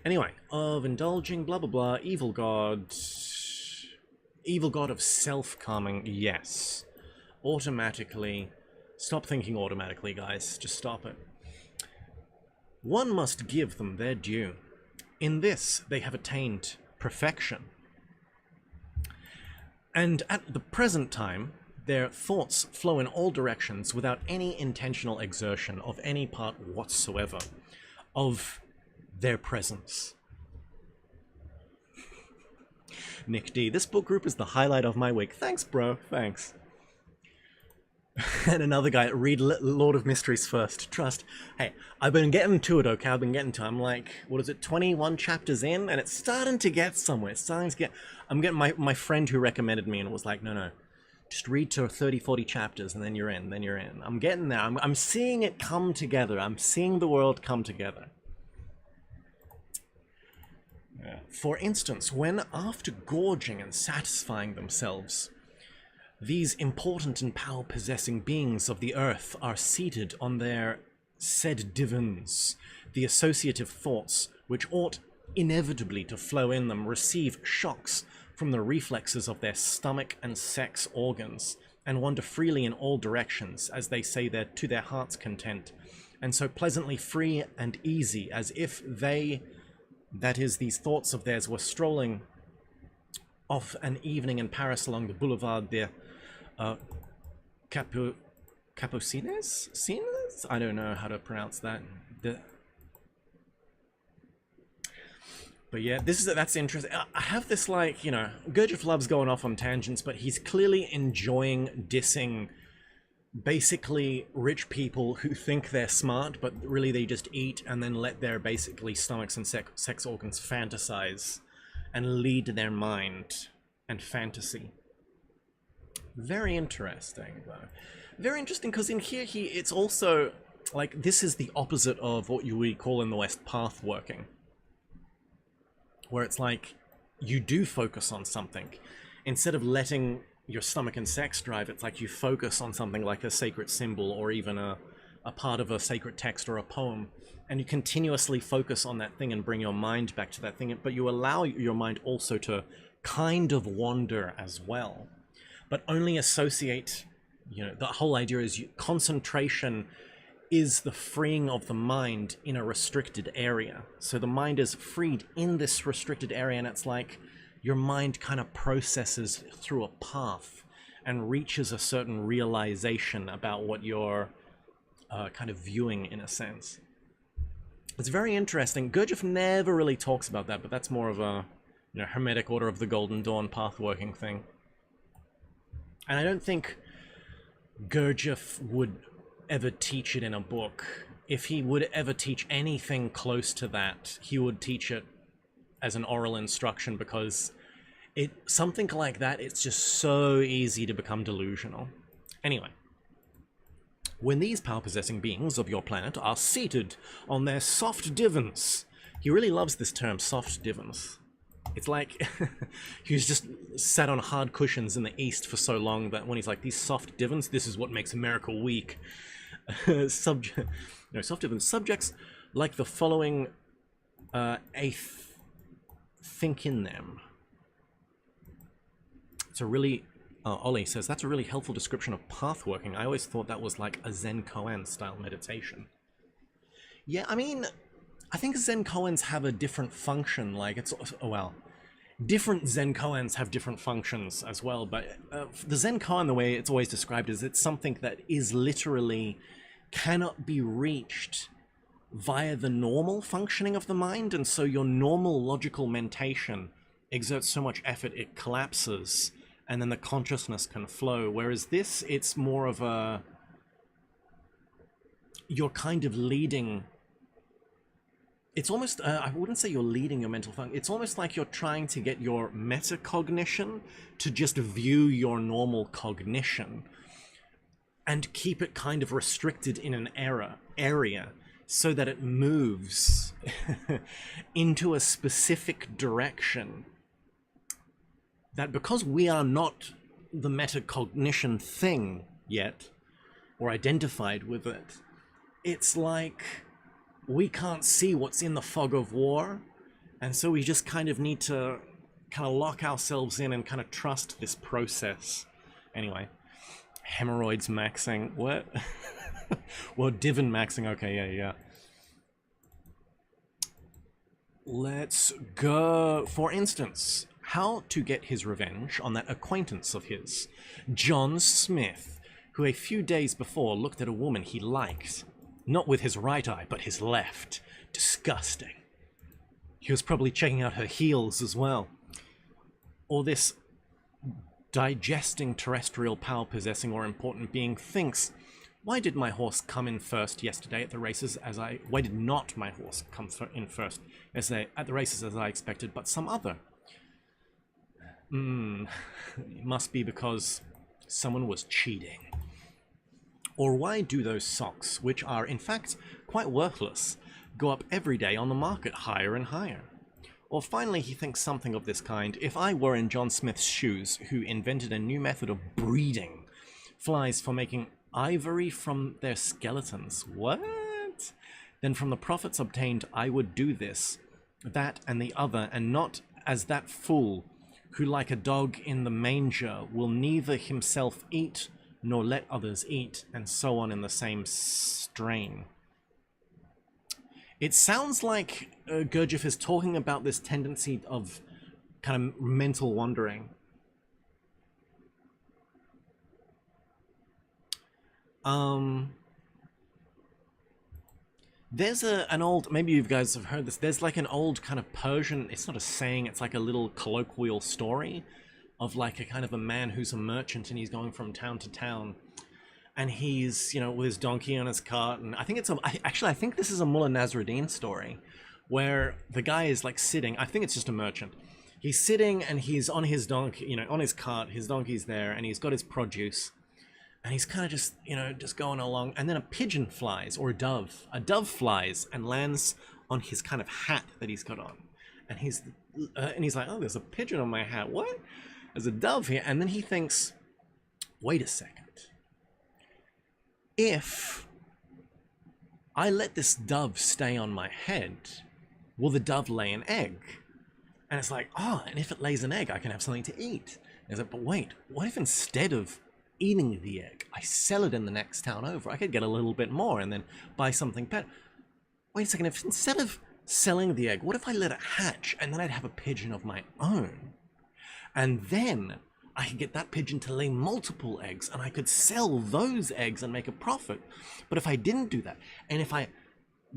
Anyway, of indulging, blah blah blah, evil god. evil god of self-calming, yes. Automatically. Stop thinking automatically, guys. Just stop it. One must give them their due. In this, they have attained perfection. And at the present time, their thoughts flow in all directions without any intentional exertion of any part whatsoever of their presence. Nick D, this book group is the highlight of my week. Thanks, bro. Thanks. And another guy, read Lord of Mysteries first. Trust. Hey, I've been getting to it, okay? I've been getting to it. I'm like, what is it, 21 chapters in? And it's starting to get somewhere. It's starting to get... I'm getting my friend who recommended me and was like, no. Just read to 30, 40 chapters and then you're in. I'm getting there. I'm seeing it come together. I'm seeing the world come together. Yeah. For instance, when after gorging and satisfying themselves, these important and power-possessing beings of the earth are seated on their said divans, the associative thoughts, which ought inevitably to flow in them, receive shocks from the reflexes of their stomach and sex organs, and wander freely in all directions, as they say there, to their heart's content, and so pleasantly free and easy, as if they, that is, these thoughts of theirs, were strolling off an evening in Paris along the Boulevard de Capucines? Cines? I don't know how to pronounce that. But yeah, that's interesting. I have this, like, you know, Gurdjieff loves going off on tangents, but he's clearly enjoying dissing basically rich people who think they're smart, but really they just eat and then let their basically stomachs and sex organs fantasize and lead their mind and fantasy. Very interesting, though. Very interesting, because in here, it's also, like, this is the opposite of what we call in the West path working. Where it's like, you do focus on something. Instead of letting your stomach and sex drive, it's like you focus on something like a sacred symbol or even a part of a sacred text or a poem. And you continuously focus on that thing and bring your mind back to that thing. But you allow your mind also to kind of wander as well. But only associate, you know, the whole idea is concentration is the freeing of the mind in a restricted area. So the mind is freed in this restricted area, and it's like your mind kind of processes through a path and reaches a certain realization about what you're kind of viewing, in a sense. It's very interesting. Gurdjieff never really talks about that, but that's more of a, you know, Hermetic Order of the Golden Dawn path working thing. And I don't think Gurdjieff would ever teach it in a book. If he would ever teach anything close to that, he would teach it as an oral instruction, because something like that, it's just so easy to become delusional. Anyway, when these power-possessing beings of your planet are seated on their soft divans, he really loves this term, soft divans. It's like he was just sat on hard cushions in the East for so long that when he's like, these soft divans, this is what makes America weak. Soft divans. Subjects like the following think in them. It's a really... Ollie says, that's a really helpful description of path working. I always thought that was like a Zen koan style meditation. Yeah, I mean, I think Zen koans have a different function. Like, it's... well, different Zen koans have different functions as well, but the Zen koan, the way it's always described, is it's something that is literally cannot be reached via the normal functioning of the mind, and so your normal logical mentation exerts so much effort it collapses, and then the consciousness can flow. Whereas this, it's more of a... you're kind of leading... It's almost, I wouldn't say you're leading your mental function. It's almost like you're trying to get your metacognition to just view your normal cognition and keep it kind of restricted in an area so that it moves into a specific direction. That because we are not the metacognition thing yet, or identified with it, it's like we can't see what's in the fog of war, and so we just kind of need to kind of lock ourselves in and kind of trust this process. Anyway, hemorrhoids maxing. What? Well, divin maxing. Okay, yeah. Let's go. For instance, how to get his revenge on that acquaintance of his, John Smith, who a few days before looked at a woman he liked. Not with his right eye, but his left. Disgusting. He was probably checking out her heels as well. Or this digesting terrestrial power-possessing or important being thinks, why did my horse come in first yesterday at the races why did not my horse come in first yesterday at the races as I expected, but some other? It must be because someone was cheating. Or why do those socks, which are in fact quite worthless, go up every day on the market higher and higher? Or finally he thinks something of this kind, if I were in John Smith's shoes, who invented a new method of breeding flies for making ivory from their skeletons, what? Then from the profits obtained I would do this, that and the other, and not as that fool, who like a dog in the manger will neither himself eat, nor let others eat, and so on in the same strain. It sounds like Gurdjieff is talking about this tendency of kind of mental wandering. There's an old, maybe you guys have heard this, there's like an old kind of Persian, it's not a saying, it's like a little colloquial story of like a kind of a man who's a merchant and he's going from town to town. And he's, you know, with his donkey on his cart, and I think it's I think this is a Mullah Nasruddin story, where the guy is like sitting, I think it's just a merchant. He's sitting and he's on his donkey, you know, on his cart, his donkey's there, and he's got his produce. And he's kind of just, you know, just going along, and then a pigeon flies, or a dove flies and lands on his kind of hat that he's got on. And he's like, oh, there's a pigeon on my hat, what? There's a dove here. And then he thinks, wait a second. If I let this dove stay on my head, will the dove lay an egg? And it's like, oh, and if it lays an egg, I can have something to eat. And it's like, but wait, what if instead of eating the egg, I sell it in the next town over? I could get a little bit more and then buy something better. Wait a second, if instead of selling the egg, what if I let it hatch and then I'd have a pigeon of my own? And then I could get that pigeon to lay multiple eggs and I could sell those eggs and make a profit. But if I didn't do that, and if I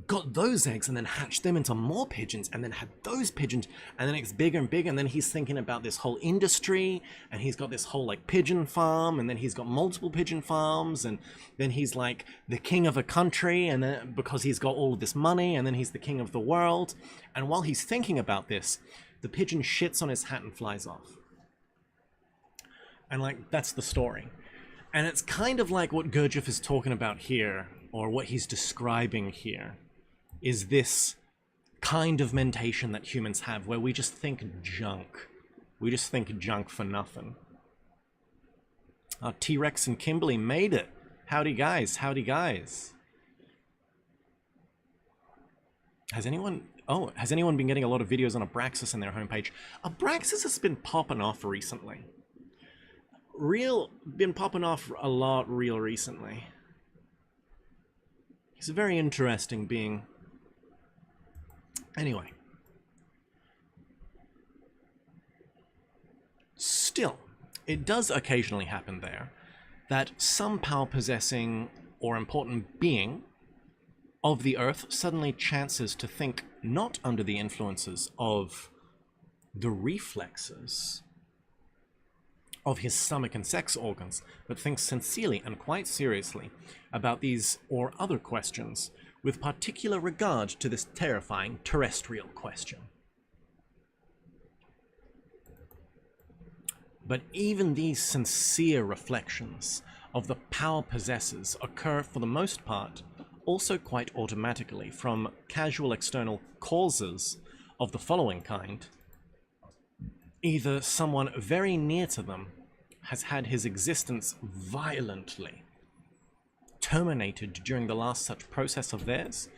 got those eggs and then hatched them into more pigeons and then had those pigeons and then it's bigger and bigger, and then he's thinking about this whole industry, and he's got this whole like pigeon farm, and then he's got multiple pigeon farms, and then he's like the king of a country, and then because he's got all of this money, and then he's the king of the world. And while he's thinking about this, the pigeon shits on his hat and flies off. And like, that's the story. And it's kind of like what Gurdjieff is talking about here, or what he's describing here, is this kind of mentation that humans have, where we just think junk. We just think junk for nothing. T-Rex and Kimberly made it. Howdy guys, howdy guys. Has anyone been getting a lot of videos on Abraxas on their homepage? Abraxas has been popping off recently. Been popping off a lot real recently. He's a very interesting being. Anyway. Still, it does occasionally happen there that some power-possessing or important being of the earth suddenly chances to think not under the influences of the reflexes of his stomach and sex organs, but thinks sincerely and quite seriously about these or other questions, with particular regard to this terrifying terrestrial question. But even these sincere reflections of the power possessors occur for the most part also quite automatically from casual external causes of the following kind. Either someone very near to them has had his existence violently terminated during the last such process of theirs,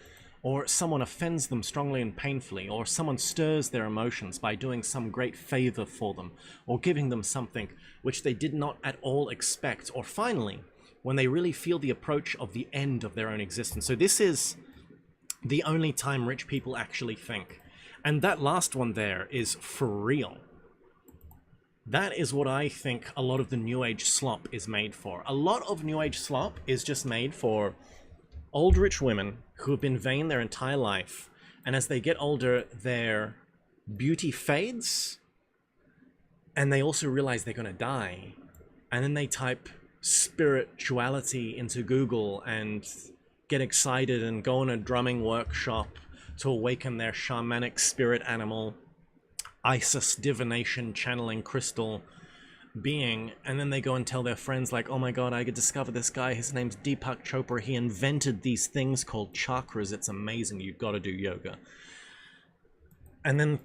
or someone offends them strongly and painfully, or someone stirs their emotions by doing some great favor for them, or giving them something which they did not at all expect, or finally, when they really feel the approach of the end of their own existence. So this is the only time rich people actually think. And that last one there is for real. That is what I think a lot of the New Age slop is made for. A lot of New Age slop is just made for old rich women who have been vain their entire life, and as they get older, their beauty fades, and they also realize they're going to die, and then they type spirituality into Google and get excited and go on a drumming workshop to awaken their shamanic spirit animal, Isis divination channeling crystal being, and then they go and tell their friends like, oh my god, I could discover this guy, his name's Deepak Chopra, he invented these things called chakras, it's amazing, you've got to do yoga. And then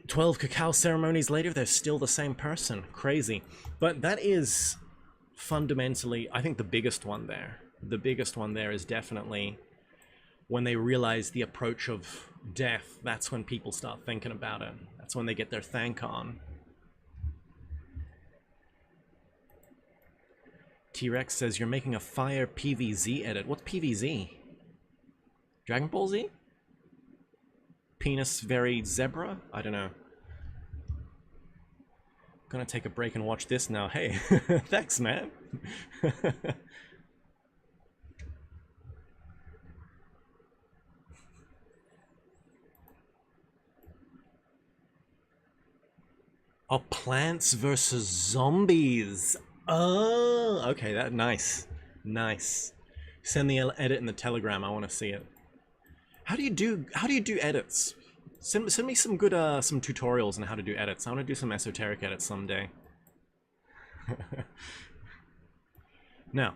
12 cacao ceremonies later, they're still the same person. Crazy. But that is fundamentally, I think, the biggest one there. The biggest one there is definitely when they realize the approach of death. That's when people start thinking about it. That's when they get their thank on. T-Rex says, you're making a fire PVZ edit. What's PVZ? Dragon Ball Z? Penis very zebra? I don't know. Gonna take a break and watch this now. Hey, thanks, man. Oh, Plants versus Zombies. Oh, okay, that nice. Nice. Send the edit in the Telegram. I want to see it. How do you do edits? Send me some good some tutorials on how to do edits. I want to do some esoteric edits someday. Now,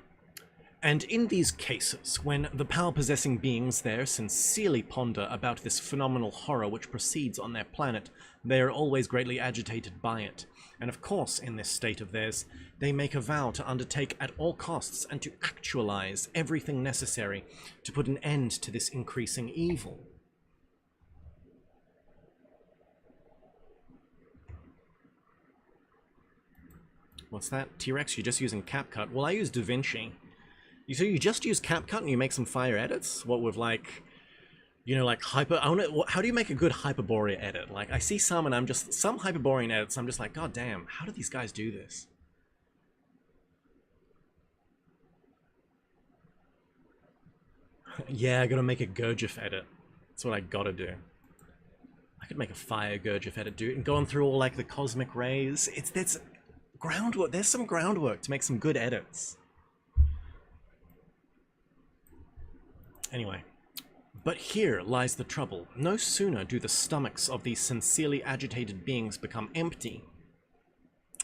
and in these cases, when the power-possessing beings there sincerely ponder about this phenomenal horror which proceeds on their planet, they are always greatly agitated by it. And of course, in this state of theirs, they make a vow to undertake at all costs and to actualize everything necessary to put an end to this increasing evil. What's that? T-Rex, you're just using CapCut? Well, I use DaVinci. So you just use CapCut and you make some fire edits? What with like, you know, like how do you make a good Hyperborea edit? Like I see some and some Hyperborean edits, I'm just like, god damn, how do these guys do this? Yeah, I gotta make a Gurdjieff edit. That's what I gotta do. I could make a fire Gurdjieff edit, dude, and going through all like the cosmic rays. There's groundwork, there's some groundwork to make some good edits. Anyway, but here lies the trouble. No sooner do the stomachs of these sincerely agitated beings become empty,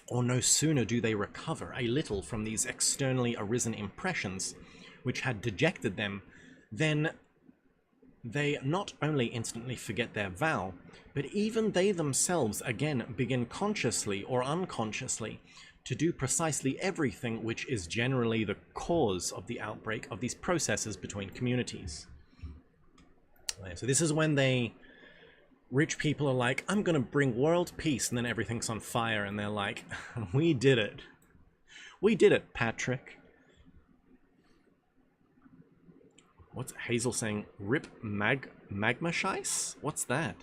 or no sooner do they recover a little from these externally arisen impressions which had dejected them, then they not only instantly forget their vow, but even they themselves again begin consciously or unconsciously to do precisely everything which is generally the cause of the outbreak of these processes between communities. So this is when rich people are like, I'm gonna bring world peace, and then everything's on fire, and they're like, we did it. We did it, Patrick. What's Hazel saying? Rip magma shice? What's that?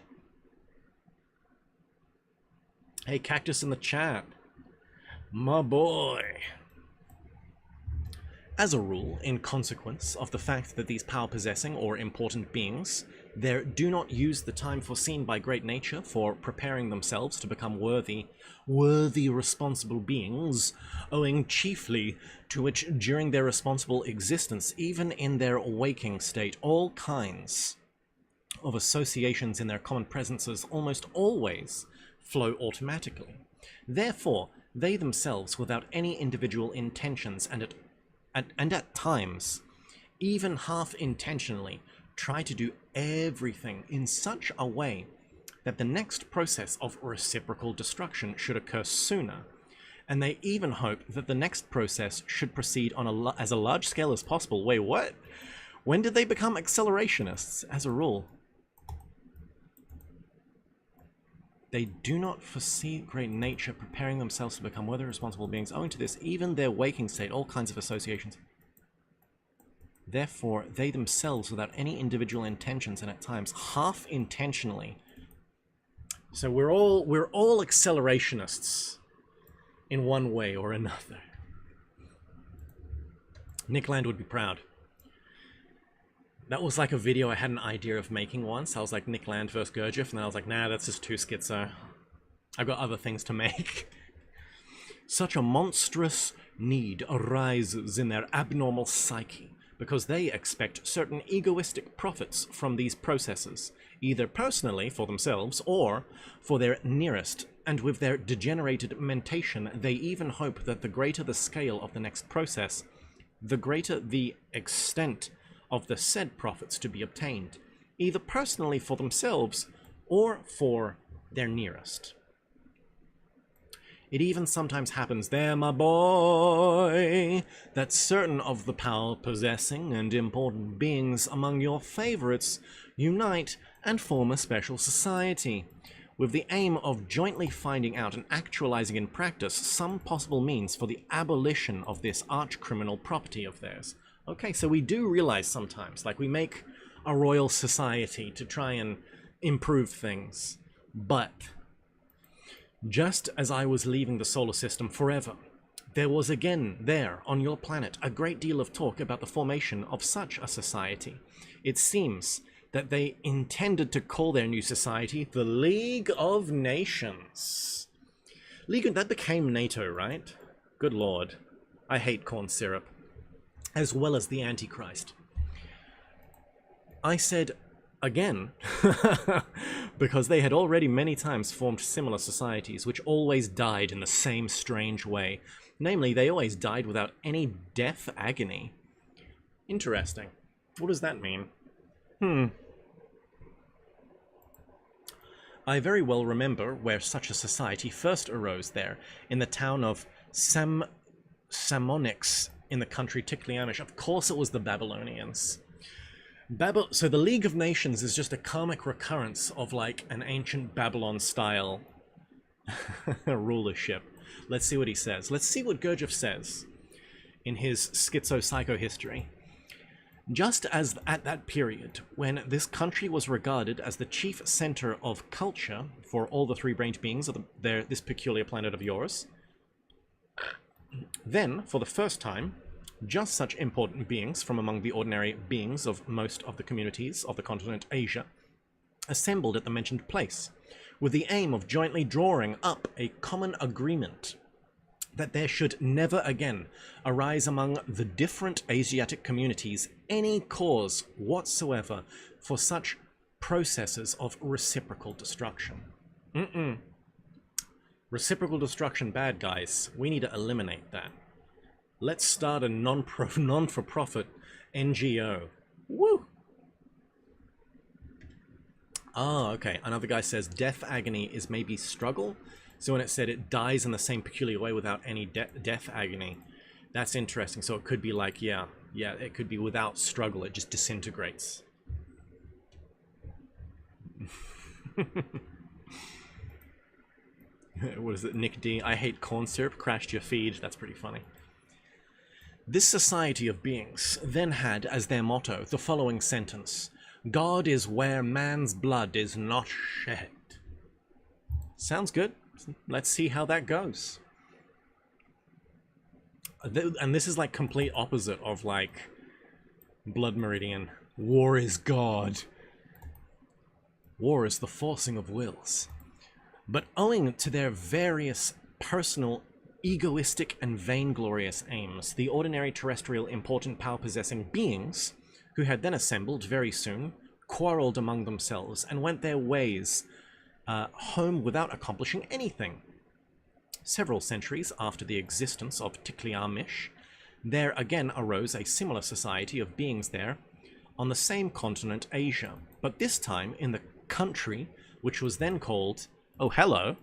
Hey, Cactus in the chat. My boy. As a rule, in consequence of the fact that these power-possessing or important beings there do not use the time foreseen by great nature for preparing themselves to become worthy, responsible beings, owing chiefly to which during their responsible existence, even in their waking state, all kinds of associations in their common presences almost always flow automatically. Therefore, they themselves, without any individual intentions and at times, even half-intentionally, try to do everything in such a way that the next process of reciprocal destruction should occur sooner, and they even hope that the next process should proceed on as a large scale as possible. Wait, what? When did they become accelerationists, as a rule? They do not foresee great nature preparing themselves to become worthy responsible beings. Owing to this, even their waking state, all kinds of associations. Therefore, they themselves, without any individual intentions and at times half intentionally. So we're all accelerationists in one way or another. Nick Land would be proud. That was like a video I had an idea of making once. I was like, Nick Land versus Gurdjieff, and then I was like, nah, that's just too schizo. I've got other things to make. Such a monstrous need arises in their abnormal psyche, because they expect certain egoistic profits from these processes, either personally for themselves or for their nearest, and with their degenerated mentation, they even hope that the greater the scale of the next process, the greater the extent of the said profits to be obtained, either personally for themselves or for their nearest. It even sometimes happens there, my boy, that certain of the power-possessing and important beings among your favorites unite and form a special society, with the aim of jointly finding out and actualizing in practice some possible means for the abolition of this arch-criminal property of theirs. Okay, so we do realize sometimes, like, we make a royal society to try and improve things, but just as I was leaving the solar system forever, there was again there on your planet a great deal of talk about the formation of such a society. It seems that they intended to call their new society the League of Nations. That became NATO, right? Good lord. I hate corn syrup. As well as the Antichrist. I said again, because they had already many times formed similar societies, which always died in the same strange way. Namely, they always died without any death agony. Interesting. What does that mean? I very well remember where such a society first arose there, in the town of Samonix, in the country Tikliamish. Of course it was the Babylonians. So the League of Nations is just a karmic recurrence of, like, an ancient Babylon-style rulership. Let's see what he says. Let's see what Gurdjieff says in his schizo-psycho-history. Just as at that period, when this country was regarded as the chief center of culture for all the three-brained beings of this peculiar planet of yours, then, for the first time, just such important beings from among the ordinary beings of most of the communities of the continent Asia assembled at the mentioned place, with the aim of jointly drawing up a common agreement that there should never again arise among the different Asiatic communities any cause whatsoever for such processes of reciprocal destruction. Reciprocal destruction bad, guys. We need to eliminate that. Let's start a non-for-profit NGO. Woo! Ah, okay. Another guy says death agony is maybe struggle. So when it said it dies in the same peculiar way without any death agony, that's interesting. So it could be like, yeah, it could be without struggle. It just disintegrates. What is it, Nick D? I hate corn syrup, crashed your feed. That's pretty funny. This society of beings then had as their motto the following sentence: God is where man's blood is not shed. Sounds good. Let's see how that goes. And this is like complete opposite of, like, Blood Meridian. War is God. War is the forcing of wills. But owing to their various personal, egoistic, and vainglorious aims, the ordinary terrestrial important power-possessing beings, who had then assembled very soon, quarreled among themselves and went their ways home without accomplishing anything. Several centuries after the existence of Tikliamish, there again arose a similar society of beings there on the same continent, Asia, but this time in the country which was then called, oh hello,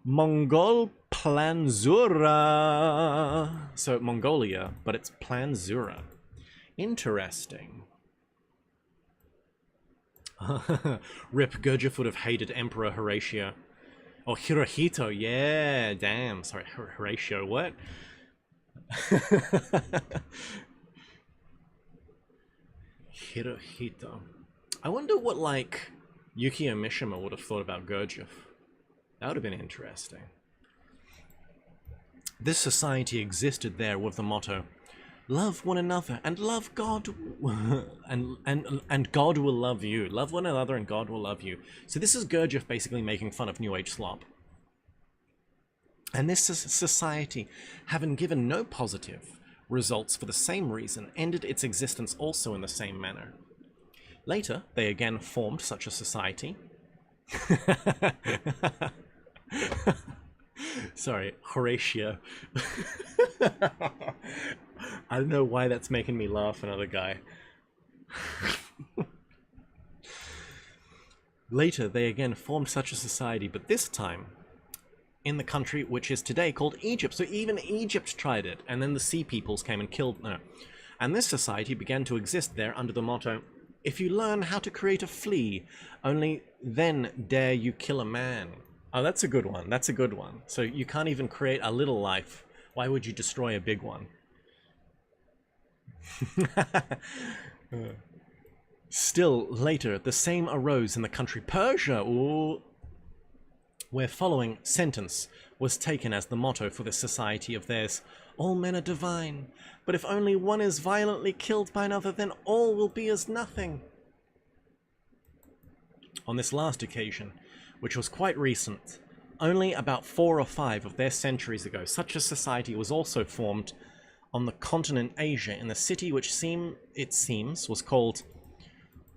Mongol Planzura. So Mongolia, but it's Planzura. Interesting. Rip, Gurdjieff would have hated Emperor Horatio. Oh, Hirohito, yeah, damn. Sorry, Horatio, what? Hirohito. I wonder what, like, Yukio Mishima would have thought about Gurdjieff. That would have been interesting. This society existed there with the motto, love one another and love God, and God will love you. Love one another and God will love you. So this is Gurdjieff basically making fun of New Age slop. And this society, having given no positive results for the same reason, ended its existence also in the same manner. Later, they again formed such a society. Sorry, Horatio. I don't know why that's making me laugh, another guy. Later, they again formed such a society, but this time in the country which is today called Egypt. So even Egypt tried it, and then the Sea Peoples came and killed them. And this society began to exist there under the motto, if you learn how to create a flea, only then dare you kill a man. Oh, that's a good one. That's a good one. So you can't even create a little life. Why would you destroy a big one? Still later, the same arose in the country Persia, where following sentence was taken as the motto for this society of theirs. All men are divine, but if only one is violently killed by another, then all will be as nothing. On this last occasion, which was quite recent, only about 4 or 5 of their centuries ago, such a society was also formed on the continent Asia, in the city which it seems was called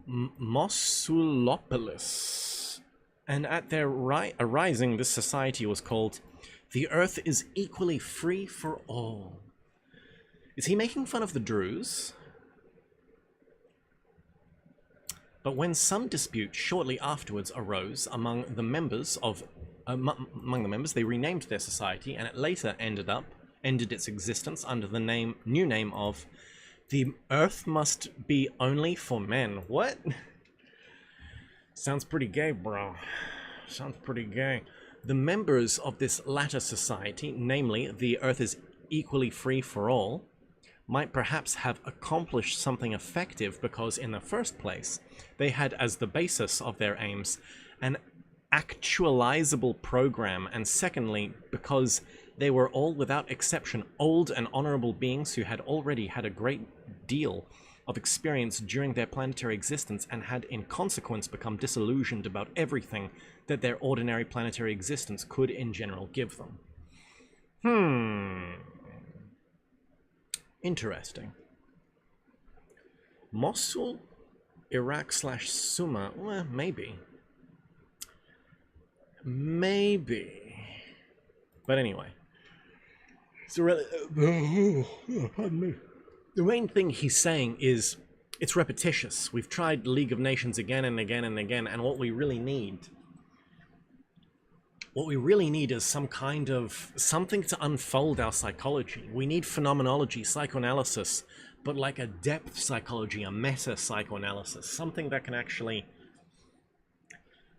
Mosulopolis. And at their arising, this society was called The Earth is Equally Free for All. Is he making fun of the Druze? But when some dispute shortly afterwards arose among the members, they renamed their society, and it later ended its existence under the new name of The Earth Must Be Only for Men. What? Sounds pretty gay, bro. Sounds pretty gay. The members of this latter society, namely The Earth is Equally Free for All, might perhaps have accomplished something effective because, in the first place, they had as the basis of their aims an actualizable program, and secondly, because they were all, without exception, old and honorable beings who had already had a great deal of experience during their planetary existence and had in consequence become disillusioned about everything that their ordinary planetary existence could in general give them. Interesting. Mosul, Iraq / Summa, well, maybe. Maybe. But anyway. So really, pardon me. The main thing he's saying is, it's repetitious. We've tried League of Nations again and again and again, and what we really need is some kind of something to unfold our psychology. We need phenomenology, psychoanalysis, but like a depth psychology, a meta psychoanalysis, something that can actually...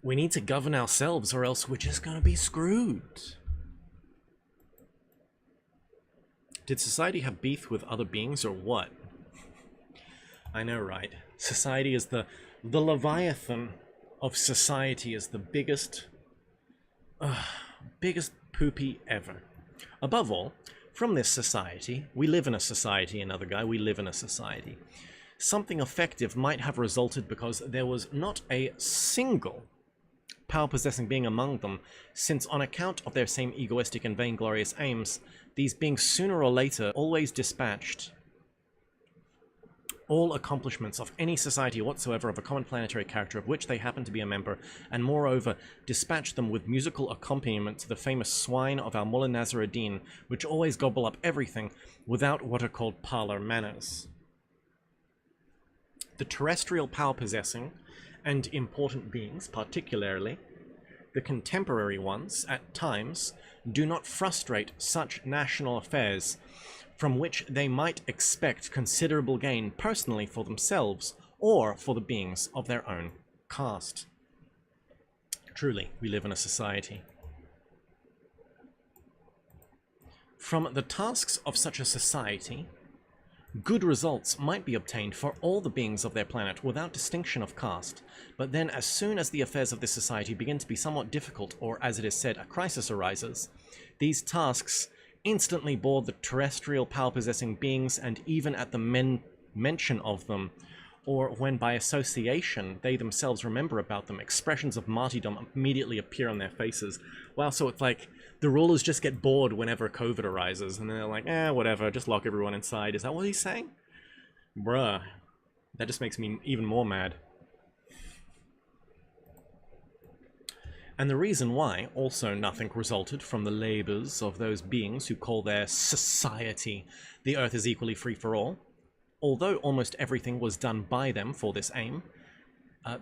We need to govern ourselves, or else we're just going to be screwed. Did society have beef with other beings, or what? I know, right? Society is the Leviathan of society is the biggest poopy ever. Above all, from this society, we live in a society, another guy, we live in a society. Something effective might have resulted because there was not a single power-possessing being among them, since on account of their same egoistic and vainglorious aims, these beings sooner or later always dispatched all accomplishments of any society whatsoever of a common planetary character of which they happen to be a member, and moreover dispatched them with musical accompaniment to the famous swine of our Mullah Nasruddin, which always gobble up everything without what are called parlor manners. The terrestrial power-possessing and important beings, particularly the contemporary ones, at times do not frustrate such national affairs from which they might expect considerable gain personally for themselves or for the beings of their own caste. Truly, we live in a society. From the tasks of such a society, good results might be obtained for all the beings of their planet without distinction of caste, but then as soon as the affairs of this society begin to be somewhat difficult, or as it is said, a crisis arises, these tasks instantly board the terrestrial power-possessing beings, and even at the mention of them, or when by association they themselves remember about them, expressions of martyrdom immediately appear on their faces. Wow, so it's like the rulers just get bored whenever COVID arises, and they're like, whatever, just lock everyone inside. Is that what he's saying? Bruh. That just makes me even more mad. And the reason why also nothing resulted from the labors of those beings who call their society the Earth is equally free for all, although almost everything was done by them for this aim,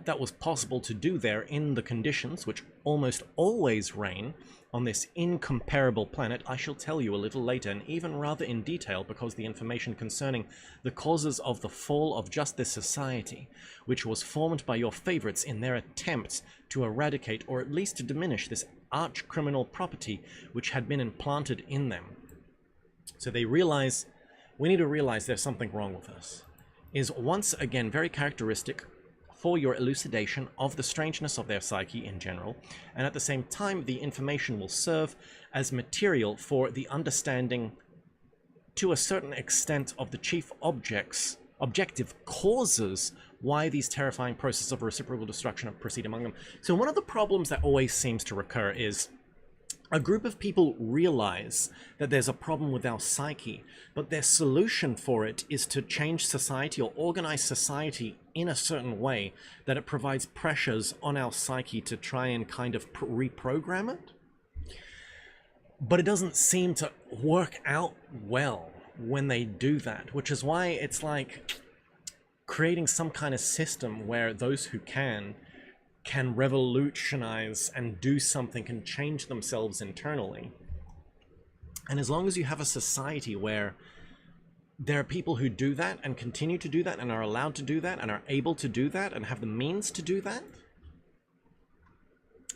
that was possible to do there in the conditions which almost always reign on this incomparable planet, I shall tell you a little later, and even rather in detail, because the information concerning the causes of the fall of just this society, which was formed by your favorites in their attempts to eradicate or at least to diminish this arch-criminal property which had been implanted in them. So they realize, we need to realize there's something wrong with us, is once again very characteristic for your elucidation of the strangeness of their psyche in general, and at the same time the information will serve as material for the understanding to a certain extent of the chief objective causes why these terrifying processes of reciprocal destruction proceed among them. So one of the problems that always seems to recur is a group of people realize that there's a problem with our psyche, but their solution for it is to change society or organize society in a certain way that it provides pressures on our psyche to try and kind of reprogram it. But it doesn't seem to work out well when they do that, which is why it's like creating some kind of system where those who can revolutionize and do something, can change themselves internally. And as long as you have a society where there are people who do that and continue to do that and are allowed to do that and are able to do that and have the means to do that,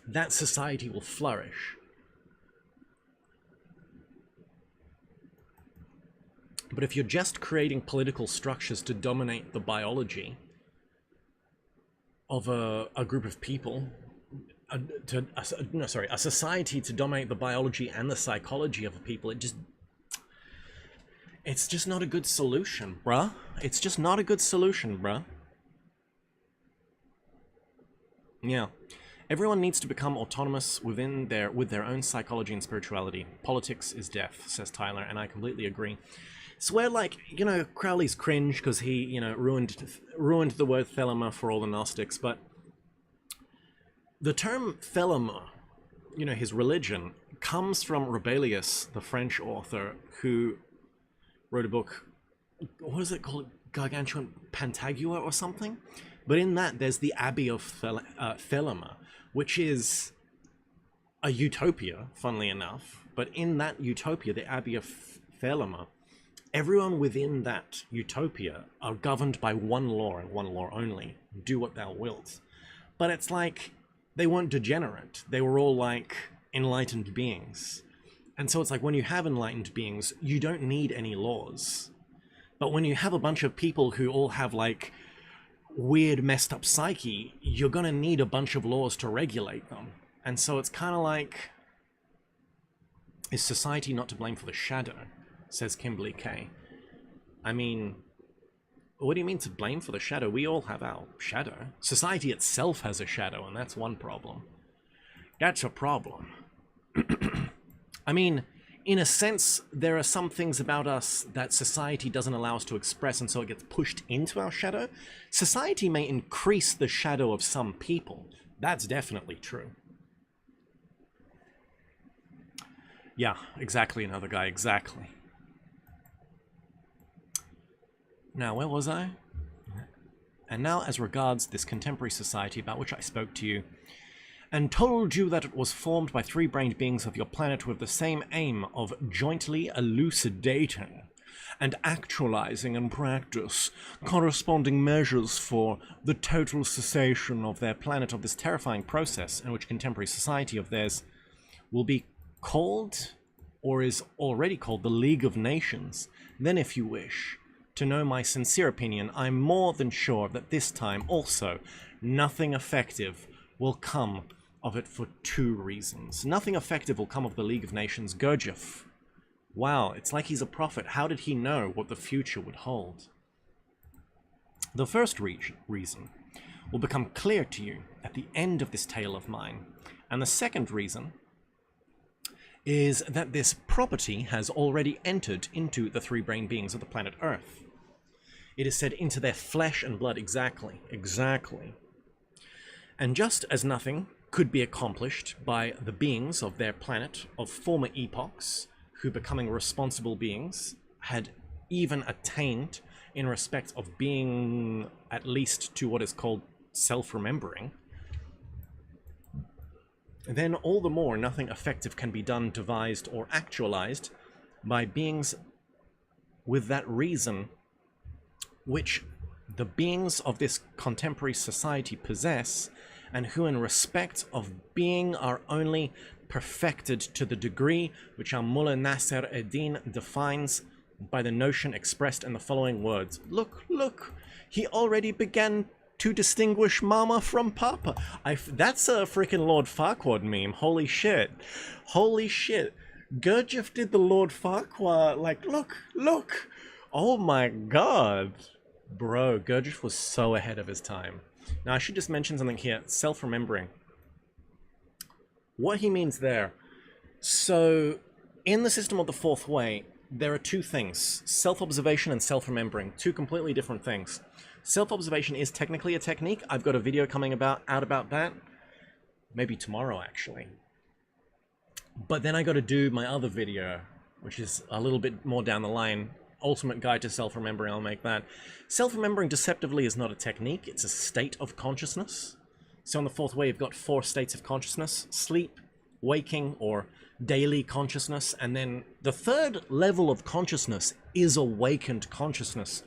that society will flourish. But if you're just creating political structures to dominate the biology of a group of people, a society to dominate the biology and the psychology of a people, it's just not a good solution, bruh. It's just not a good solution, bruh. Yeah. Everyone needs to become autonomous with their own psychology and spirituality. Politics is death, says Tyler, and I completely agree. It's where, like, you know, Crowley's cringe because he, you know, ruined the word thelema for all the Gnostics, but the term thelema, you know, his religion, comes from Rabelais, the French author, who wrote a book, what is it called? Gargantuan Pantagua or something? But in that, there's the Abbey of Thelema, which is a utopia, funnily enough. But in that utopia, the Abbey of Thelema, everyone within that utopia are governed by one law and one law only. Do what thou wilt. But it's like, they weren't degenerate. They were all like enlightened beings. And so it's like, when you have enlightened beings, you don't need any laws. But when you have a bunch of people who all have like weird messed up psyche, you're gonna need a bunch of laws to regulate them. And so it's kind of like, is society not to blame for the shadow? Says Kimberly K. I mean, what do you mean to blame for the shadow? We all have our shadow. Society itself has a shadow, and that's one problem. That's a problem. I mean, in a sense, there are some things about us that society doesn't allow us to express, and so it gets pushed into our shadow. Society may increase the shadow of some people. That's definitely true. Yeah, exactly, another guy, exactly. Now, where was I? And now, as regards this contemporary society about which I spoke to you, and told you that it was formed by three-brained beings of your planet with the same aim of jointly elucidating and actualizing in practice corresponding measures for the total cessation of their planet of this terrifying process in which contemporary society of theirs will be called, or is already called, the League of Nations, then if you wish to know my sincere opinion, I'm more than sure that this time also nothing effective will come of it for two reasons. Nothing effective will come of the League of Nations. Gurdjieff. Wow, it's like he's a prophet. How did he know what the future would hold? The first reason will become clear to you at the end of this tale of mine. And the second reason is that this property has already entered into the three brain beings of the planet Earth. It is said into their flesh and blood. Exactly. And just as nothing could be accomplished by the beings of their planet of former epochs, who, becoming responsible beings, had even attained in respect of being at least to what is called self-remembering, then all the more nothing effective can be done, devised, or actualized by beings with that reason which the beings of this contemporary society possess, and who in respect of being are only perfected to the degree which our Mullah Nasser Eddin defines by the notion expressed in the following words. Look, he already began to distinguish Mama from Papa. That's a freaking Lord Farquaad meme. Holy shit. Gurdjieff did the Lord Farquaad, like, look. Oh my god. Bro, Gurdjieff was so ahead of his time. Now, I should just mention something here. Self-remembering. What he means there. So, in the system of the fourth way, there are two things. Self-observation and self-remembering. Two completely different things. Self-observation is technically a technique. I've got a video coming out about that. Maybe tomorrow, actually. But then I got to do my other video, which is a little bit more down the line. Ultimate Guide to Self-Remembering, I'll make that. Self-remembering deceptively is not a technique, it's a state of consciousness. So in the fourth way, you've got 4 states of consciousness: sleep, waking, or daily consciousness. And then the third level of consciousness is awakened consciousness,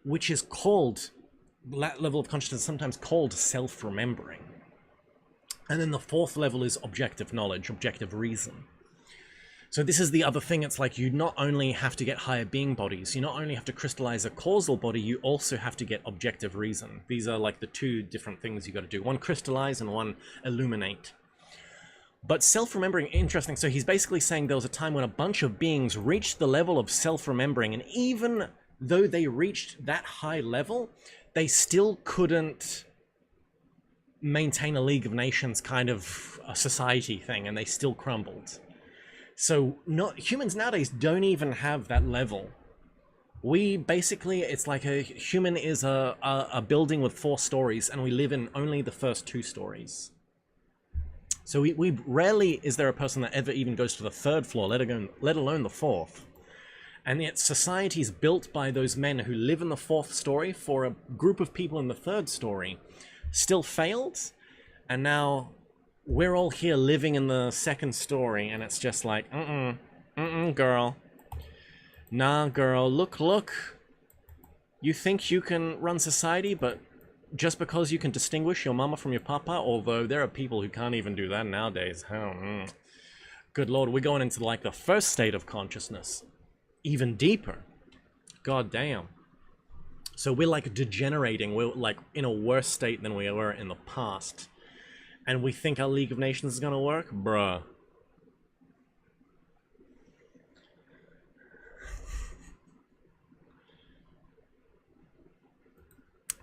which is called, that level of consciousness is sometimes called self-remembering. And then the fourth level is objective knowledge, objective reason. So this is the other thing. It's like you not only have to get higher being bodies, you not only have to crystallize a causal body, you also have to get objective reason. These are like the two different things you got to do. One crystallize and one illuminate. But self-remembering, interesting. So he's basically saying there was a time when a bunch of beings reached the level of self-remembering, and even though they reached that high level, they still couldn't maintain a League of Nations kind of a society thing, and they still crumbled. So humans nowadays don't even have that level. We basically, it's like a human is a building with 4 stories, and we live in only the first 2 stories. So we rarely is there a person that ever even goes to the 3rd floor, let alone the 4th. And yet society is built by those men who live in the 4th story for a group of people in the 3rd story. Still failed, and now we're all here living in the 2nd story, and it's just like, girl. Nah, girl, look. You think you can run society, but just because you can distinguish your mama from your papa, although there are people who can't even do that nowadays. Good lord, we're going into like the 1st state of consciousness. Even deeper. God damn. So we're like degenerating. We're like in a worse state than we were in the past. And we think our League of Nations is gonna work? Bruh.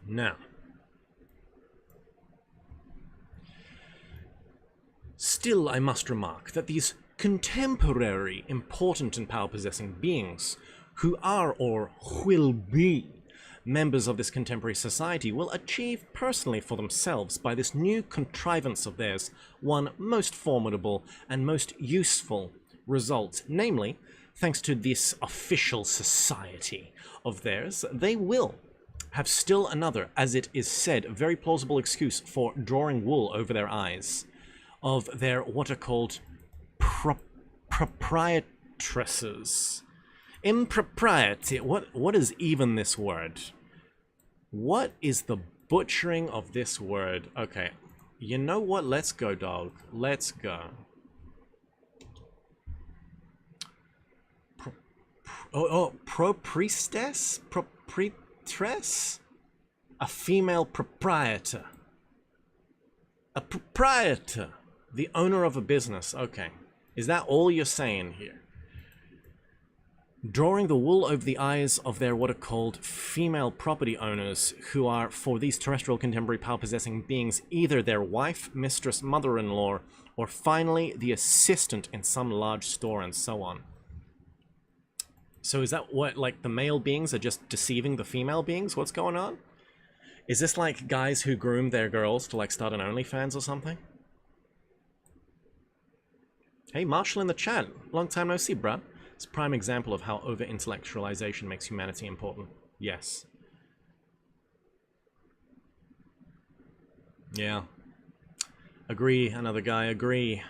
Now. Still, I must remark that these contemporary, important and power-possessing beings who are or will be members of this contemporary society will achieve personally for themselves by this new contrivance of theirs one most formidable and most useful result, namely, thanks to this official society of theirs, they will have still another, as it is said, very plausible excuse for drawing wool over their eyes, of their what are called proprietresses Impropriety. What is even this word? What is the butchering of this word? Okay. You know what? Let's go, dog. Let's go. Proprietess? Proprietress? A female proprietor. A proprietor. The owner of a business. Okay. Is that all you're saying here? Drawing the wool over the eyes of their what are called female property owners, who are, for these terrestrial contemporary power-possessing beings, either their wife, mistress, mother-in-law, or finally the assistant in some large store, and so on. So is that what, like, the male beings are just deceiving the female beings? What's going on? Is this like guys who groom their girls to, like, start an OnlyFans or something? Hey, Marshall in the chat. Long time no see, bruh. It's a prime example of how over-intellectualization makes humanity important. Yes. Yeah. Agree, another guy, agree.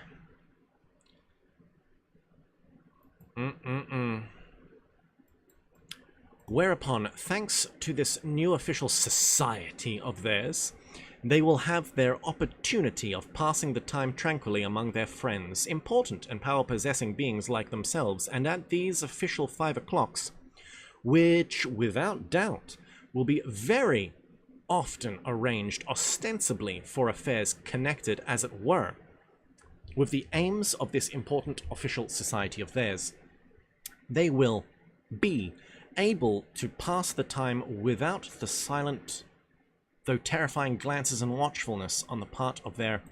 Whereupon, thanks to this new official society of theirs, they will have their opportunity of passing the time tranquilly among their friends, important and power-possessing beings like themselves, and at these official 5 o'clocks, which, without doubt, will be very often arranged ostensibly for affairs connected, as it were, with the aims of this important official society of theirs, they will be able to pass the time without the silent though terrifying glances and watchfulness on the part of their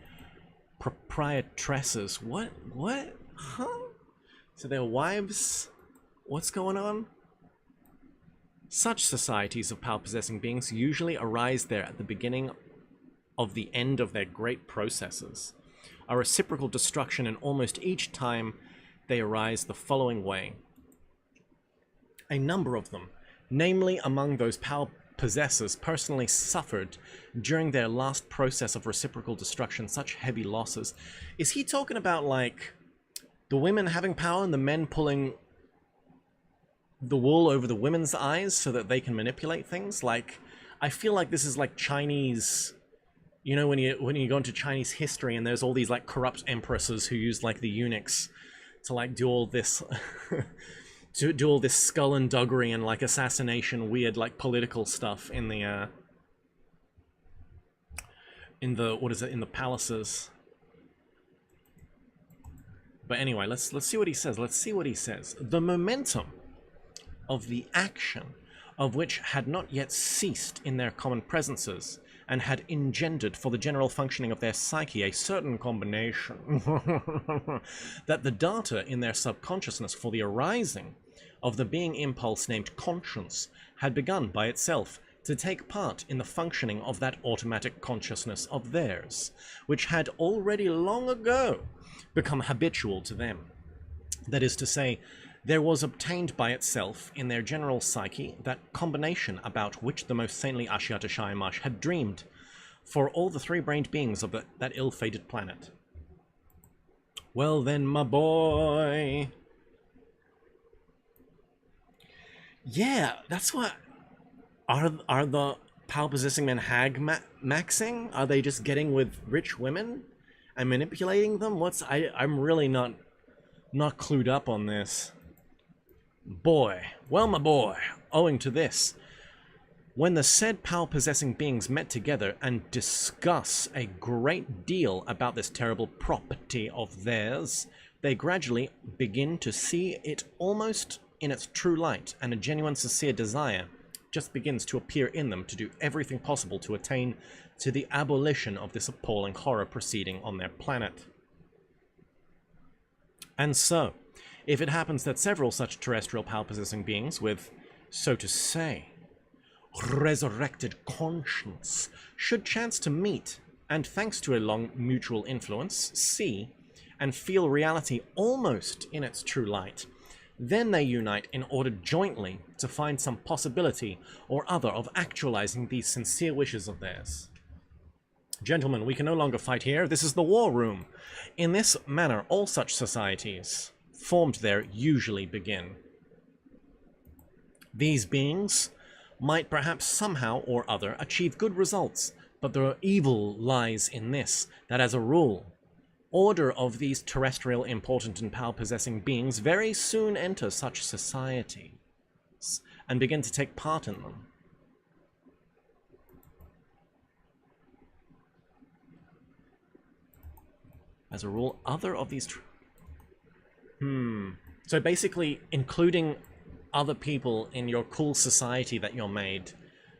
proprietresses. What? Huh? So their wives? What's going on? Such societies of power-possessing beings usually arise there at the beginning of the end of their great processes. A reciprocal destruction in almost each time they arise the following way. A number of them, namely among those possessors, personally suffered during their last process of reciprocal destruction such heavy losses. Is he talking about, like, the women having power and the men pulling the wool over the women's eyes so that they can manipulate things? Like, I feel like this is like Chinese, you know, when you go into Chinese history and there's all these, like, corrupt empresses who use, like, the eunuchs to, like, do all this to do all this skullduggery and, like, assassination, weird, like, political stuff in the what is it, in the palaces. But anyway, let's see what he says. Let's see what he says. The momentum of the action of which had not yet ceased in their common presences, and had engendered for the general functioning of their psyche a certain combination that the data in their subconsciousness for the arising of the being impulse named conscience had begun by itself to take part in the functioning of that automatic consciousness of theirs, which had already long ago become habitual to them. That is to say, there was obtained by itself in their general psyche that combination about which the most saintly Ashiata Shaimash had dreamed for all the three-brained beings of that ill-fated planet. Well then, my boy. Yeah, that's what... Are the power-possessing men maxing? Are they just getting with rich women and manipulating them? I'm really not clued up on this. Boy, well, my boy, owing to this, when the said power-possessing beings met together and discuss a great deal about this terrible property of theirs, they gradually begin to see it almost in its true light, and a genuine sincere desire just begins to appear in them to do everything possible to attain to the abolition of this appalling horror proceeding on their planet. And so, if it happens that several such terrestrial power-possessing beings with, so to say, resurrected conscience should chance to meet, and thanks to a long mutual influence, see and feel reality almost in its true light, then they unite in order jointly to find some possibility or other of actualizing these sincere wishes of theirs. Gentlemen, we can no longer fight here. This is the war room. In this manner, all such societies formed there usually begin. These beings might perhaps somehow or other achieve good results, but the evil lies in this, that as a rule, order of these terrestrial important and power-possessing beings very soon enter such societies and begin to take part in them. As a rule, other of these... So basically, including other people in your cool society that you're made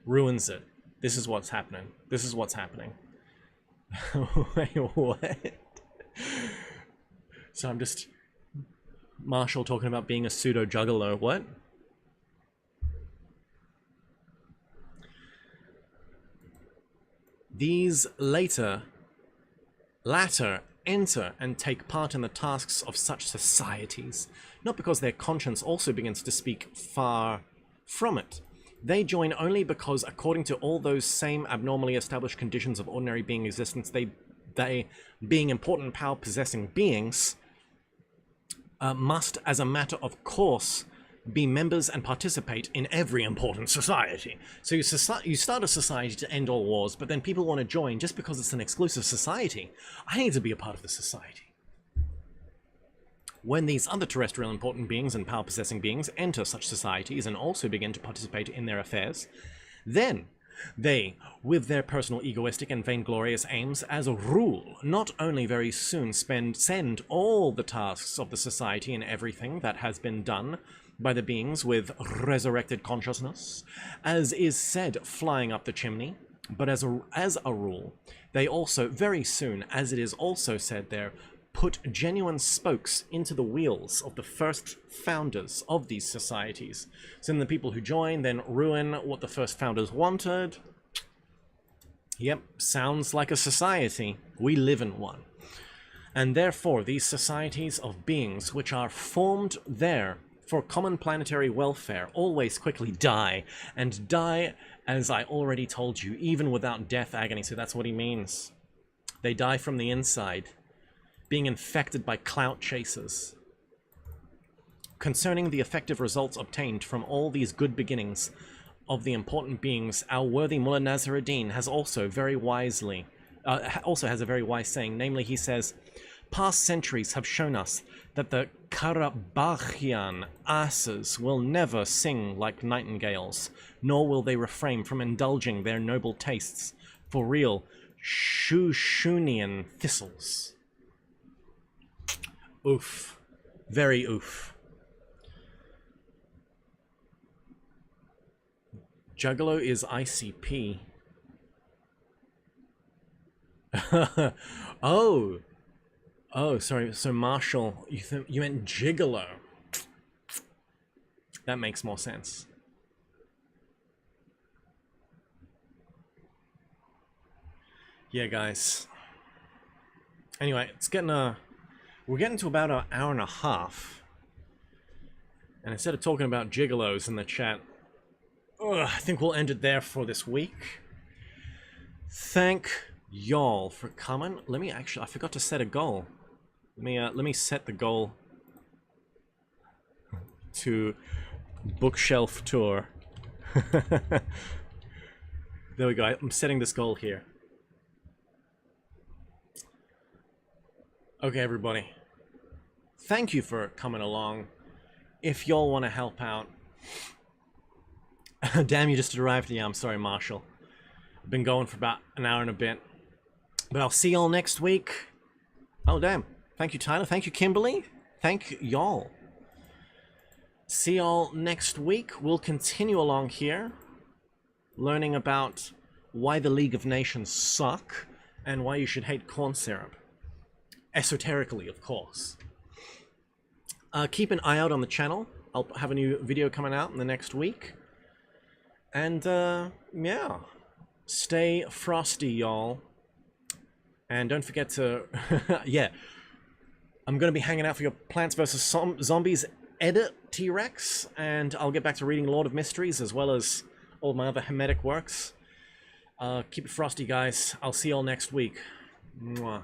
ruins it. This is what's happening. This is what's happening. Wait, what? So I'm just... Marshall talking about being a pseudo-juggalo. What? These latter enter and take part in the tasks of such societies, not because their conscience also begins to speak far from it. They join only because, according to all those same abnormally established conditions of ordinary being existence, they being important power-possessing beings, must, as a matter of course, be members and participate in every important society. So you start a society to end all wars, but then people want to join just because it's an exclusive society. I need to be a part of the society. When these other terrestrial important beings and power-possessing beings enter such societies and also begin to participate in their affairs, then they, with their personal egoistic and vainglorious aims, as a rule, not only very soon send all the tasks of the society and everything that has been done by the beings with resurrected consciousness, as is said, flying up the chimney, but as a rule, they also very soon, as it is also said there, put genuine spokes into the wheels of the first founders of these societies. So then the people who join then ruin what the first founders wanted. Yep, sounds like a society. We live in one. And therefore, these societies of beings which are formed there for common planetary welfare always quickly die, and die, as I already told you, even without death agony. So that's what he means. They die from the inside, being infected by clout chasers. Concerning the effective results obtained from all these good beginnings of the important beings, our worthy Mullah Nasruddin has also very wisely, has a very wise saying, namely he says, past centuries have shown us that the Karabachian asses will never sing like nightingales, nor will they refrain from indulging their noble tastes for real Shushunian thistles. Oof. Very oof. Juggalo is ICP. Oh. Oh, sorry. So Marshall, you meant gigolo. That makes more sense. Yeah, guys. Anyway, we're getting to about an hour and a half. And instead of talking about gigolos in the chat, I think we'll end it there for this week. Thank y'all for coming. Let me actually, I forgot to set a goal. Let me set the goal to bookshelf tour. There we go. I'm setting this goal here. Okay, everybody. Thank you for coming along. If y'all want to help out... Damn, you just arrived. Yeah, I'm sorry, Marshall. I've been going for about an hour and a bit. But I'll see y'all next week. Oh, damn. Thank you, Tyler. Thank you, Kimberly. Thank y'all. See y'all next week. We'll continue along here, learning about why the League of Nations suck and why you should hate corn syrup. Esoterically, of course. Keep an eye out on the channel. I'll have a new video coming out in the next week. And, yeah. Stay frosty, y'all. And don't forget to... yeah. I'm going to be hanging out for your Plants vs. Zombies edit, T-Rex. And I'll get back to reading Lord of Mysteries, as well as all my other Hermetic works. Keep it frosty, guys. I'll see y'all next week. Mwah.